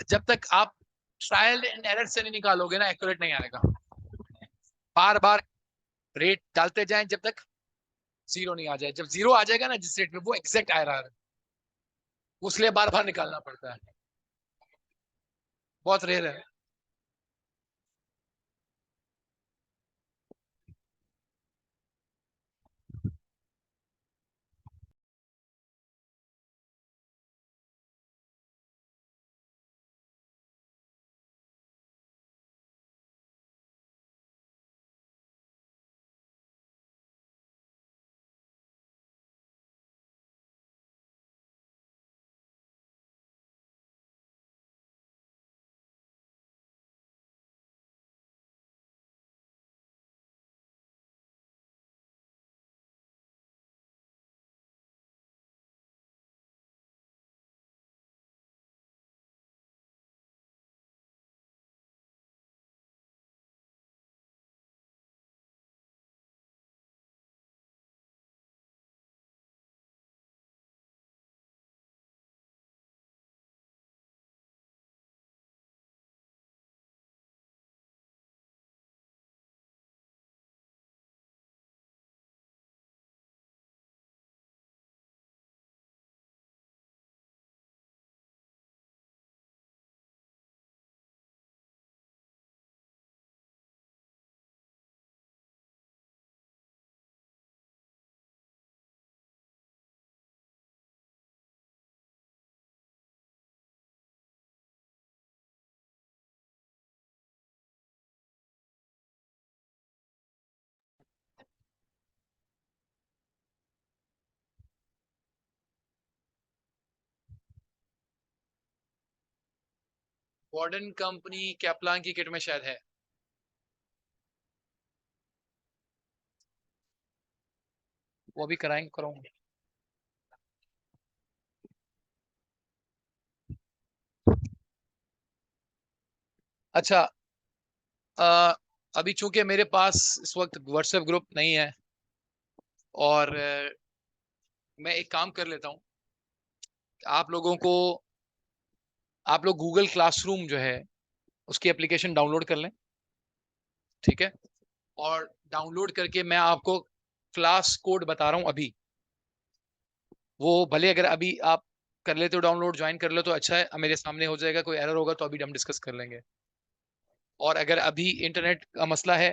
जब तक आप ट्रायल एंड एरर से नहीं निकालोगे ना, एक्यूरेट नहीं आएगा। बार बार रेट डालते जाएं जब तक जीरो नहीं आ जाए। जब जीरो आ जाएगा ना जिस रेट में, वो एग्जैक्ट आईआरआर है। उसलिए बार बार निकालना पड़ता है, बहुत रेयर है। वार्डन कंपनी कैप्लान की किट में शायद है। वो भी कराऊंगा। अच्छा, अभी चूंकि मेरे पास इस वक्त व्हाट्सएप ग्रुप नहीं है, और मैं एक काम कर लेता हूँ, आप लोगों को, आप लोग गूगल क्लासरूम जो है उसकी एप्लीकेशन डाउनलोड कर लें, ठीक है? और डाउनलोड करके मैं आपको क्लास कोड बता रहा हूँ अभी, वो भले अगर अभी आप कर लेते हो डाउनलोड, ज्वाइन कर लो तो अच्छा है, मेरे सामने हो जाएगा, कोई एरर होगा तो अभी हम डिस्कस कर लेंगे। और अगर अभी इंटरनेट का मसला है,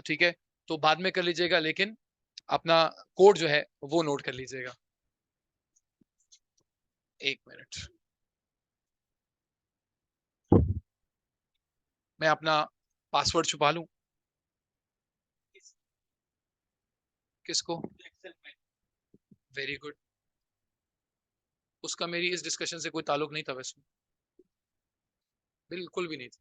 ठीक है, तो बाद में कर लीजिएगा, लेकिन अपना कोड जो है वो नोट कर लीजिएगा। एक मिनट, मैं अपना पासवर्ड छुपा लूं। किसको? Very good. उसका मेरी इस डिस्कशन से कोई ताल्लुक नहीं था वैसे, बिल्कुल भी नहीं था।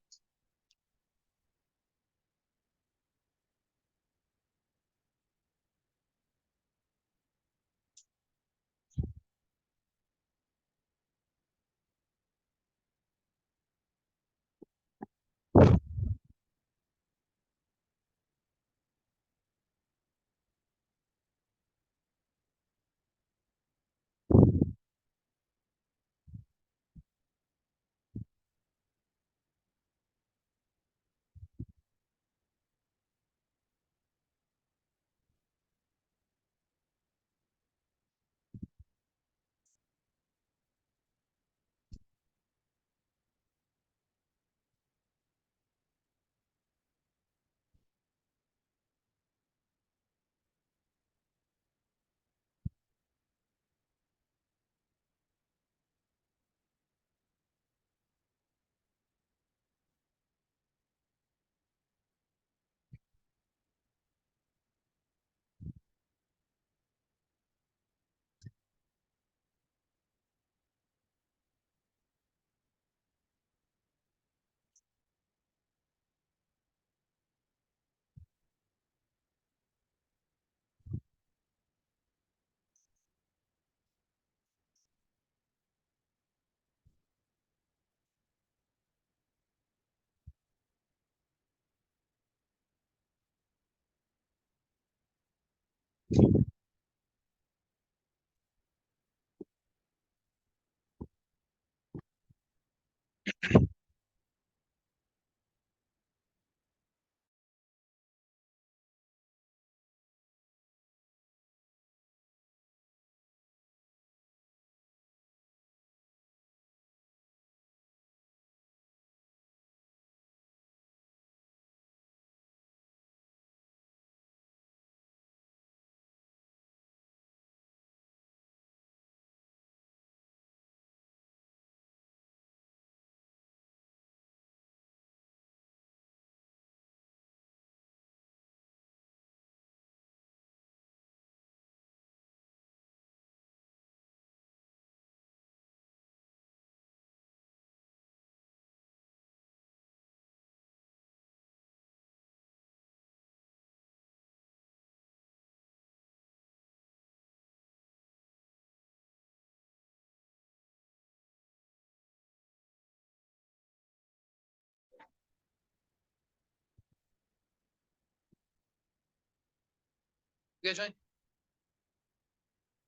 क्या ज्वाइन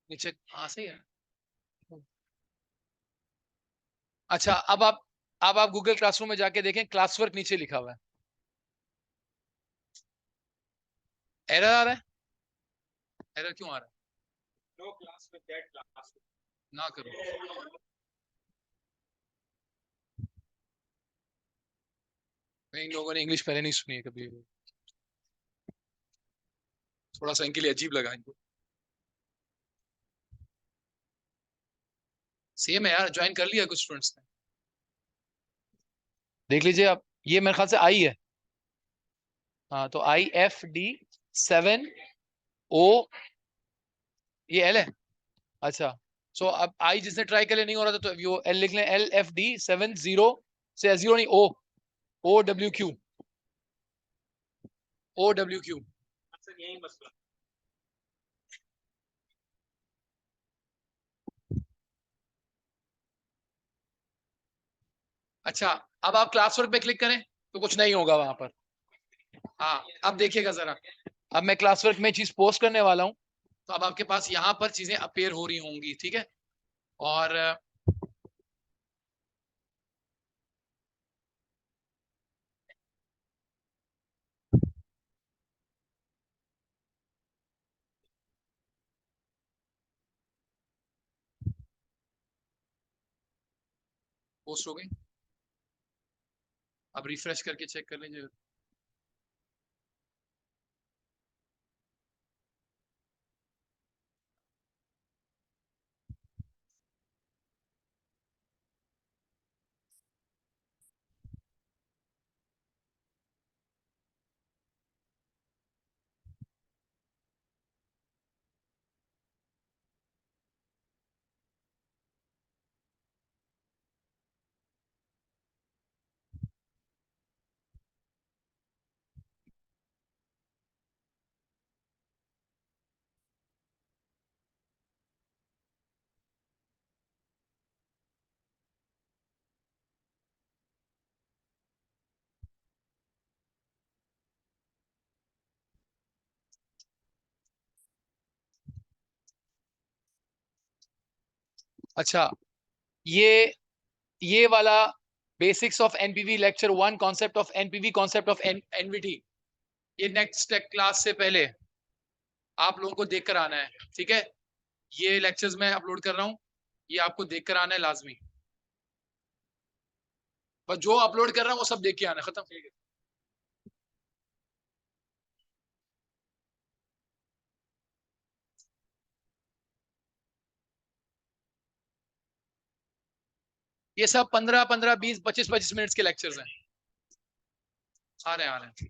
नीचे? हाँ सही है। अच्छा, अब आप गूगल क्लासरूम में जाके देखें, क्लास वर्क नीचे लिखा हुआ है। एरर आ रहा है? एरर क्यों आ रहा है? No class with that class, ना करो। इन लोगों ने इंग्लिश पहले नहीं सुनी है कभी, थोड़ा सा इनके लिए अजीब लगा इनको। सेम है यार, ज्वाइन कर लिया कुछ स्टूडेंट्स ने। देख लीजिए आप, ये मेरे ख्याल से आई है। हाँ, तो IFD7O, ये एल है। अच्छा, सो अब आई जिसने ट्राई कर लिया नहीं हो रहा था, तो वो एल लिख लें, LFD 70 से जीरो नहीं, O, O W Q, O W Q. यही मसला। अच्छा, अब आप क्लास वर्क पे क्लिक करें तो कुछ नहीं होगा वहां पर। हाँ, अब देखिएगा जरा, अब मैं क्लास वर्क में चीज पोस्ट करने वाला हूँ, तो अब आपके पास यहाँ पर चीजें अपेयर हो रही होंगी, ठीक है। और पोस्ट हो गई, अब रिफ्रेश करके चेक कर लीजिए। अच्छा, ये ये वाला basics of NPV lecture one, concept of NPV, concept of NVT, ये नेक्स्ट क्लास से पहले आप लोगों को देख कर आना है, ठीक है। ये लेक्चर्स मैं अपलोड कर रहा हूँ, ये आपको देख कर आना है लाजमी। बस जो अपलोड कर रहा हूँ वो सब देख के आना, खत्म। ये सब 15-15, 20, 25-25 मिनट्स के लेक्चर्स हैं। आ रहे हैं, आ रहे हैं।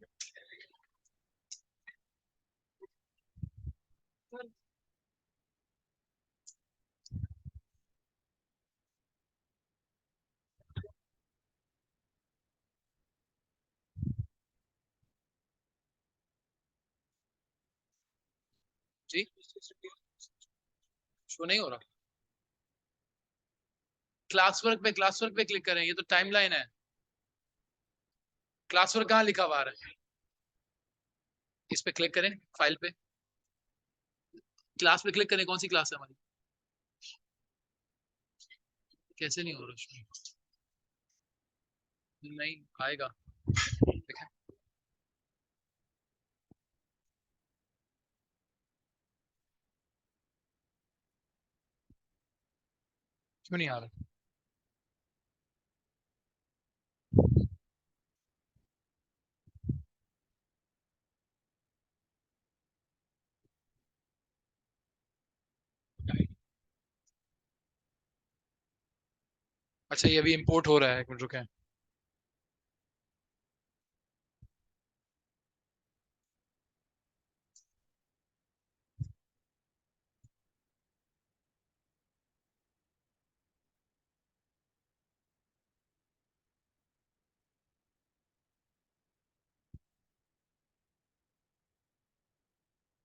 जी, शो नहीं हो रहा। क्लास वर्क पे क्लिक करें, ये तो टाइमलाइन है। क्लास वर्क कहाँ लिखा हुआ आ रहा है? इस पे क्लिक करें, फाइल पे, क्लास पे क्लिक करें। कौन सी क्लास है हमारी? कैसे नहीं हो रहा? नहीं आएगा, देखा, क्यों नहीं आ रहा? अच्छा, ये अभी इंपोर्ट हो रहा है, एक मिनट रुके।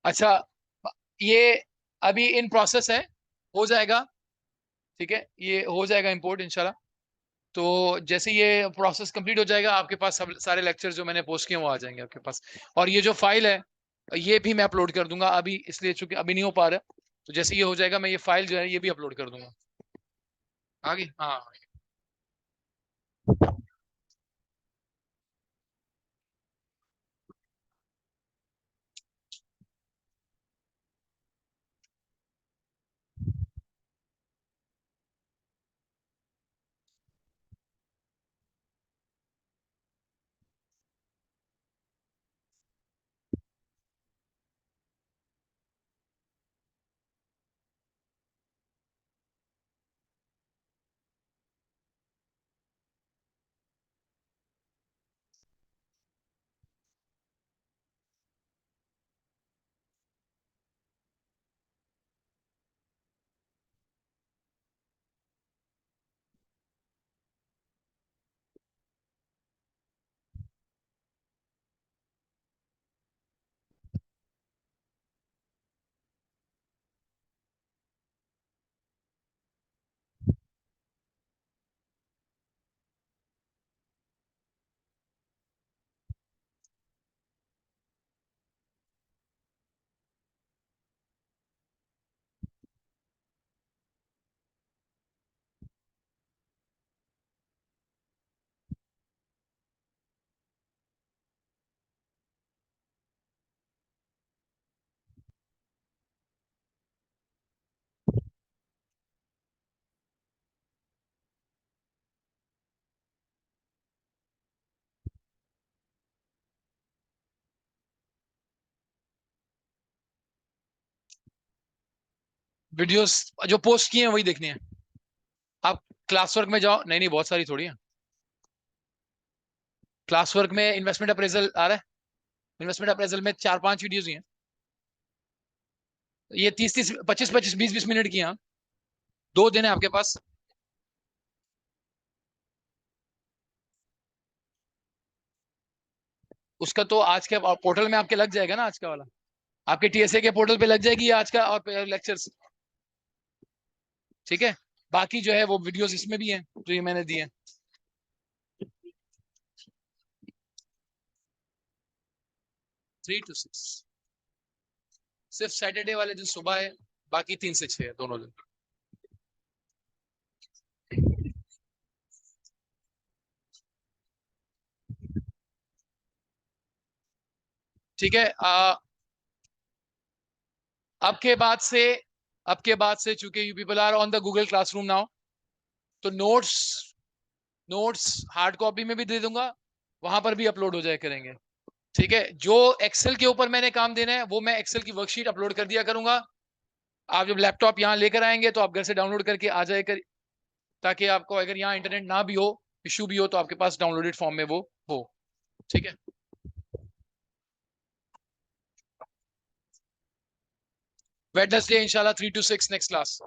अच्छा, ये अभी इन प्रोसेस है, हो जाएगा, ठीक है, ये हो जाएगा इंपोर्ट इंशाल्लाह। तो जैसे ये प्रोसेस कंप्लीट हो जाएगा, आपके पास सब सारे लेक्चर जो मैंने पोस्ट किए वो आ जाएंगे आपके पास। और ये जो फाइल है, ये भी मैं अपलोड कर दूंगा अभी, इसलिए चूंकि अभी नहीं हो पा रहा, तो जैसे ये हो जाएगा मैं ये फाइल जो है ये भी अपलोड कर दूंगा। आगे, हाँ। वीडियोस जो पोस्ट किए हैं वही देखनी है। आप क्लास वर्क में जाओ, नहीं नहीं बहुत सारी थोड़ी है। क्लास वर्क में इन्वेस्टमेंट अप्रेजल आ रहा है, इन्वेस्टमेंट अप्रेजल में 4-5 वीडियोस ही हैं। ये 30-30, 25-25, 20-20 मिनट की हैं। 2 दिन है आपके पास। उसका तो आज के पोर्टल में आपके लग जाएगा ना, आज का वाला आपके टीएसए के पोर्टल पे लग जाएगी आज का और लेक्चर्स। ठीक है, बाकी जो है वो वीडियोस इसमें भी हैं जो ये मैंने दिए हैं। 3 to 6, सिर्फ सैटरडे वाले दिन सुबह है, बाकी 3 से 6 है दोनों दिन। ठीक है। अब के बाद से अब के बाद से चूंकि you people are on the Google classroom now, तो नोट्स नोट्स हार्ड कॉपी में भी दे दूंगा, वहां पर भी अपलोड हो जाए करेंगे। ठीक है, जो एक्सेल के ऊपर मैंने काम देना है वो मैं एक्सेल की वर्कशीट अपलोड कर दिया करूंगा। आप जब लैपटॉप यहाँ लेकर आएंगे तो आप घर से डाउनलोड करके आ जाए कर, ताकि आपको अगर यहाँ इंटरनेट ना भी हो, इशू भी हो, तो आपके पास डाउनलोडेड फॉर्म में वो हो। ठीक है। वेडनेसडे इंशाल्लाह 3 to 6 नेक्स्ट क्लास।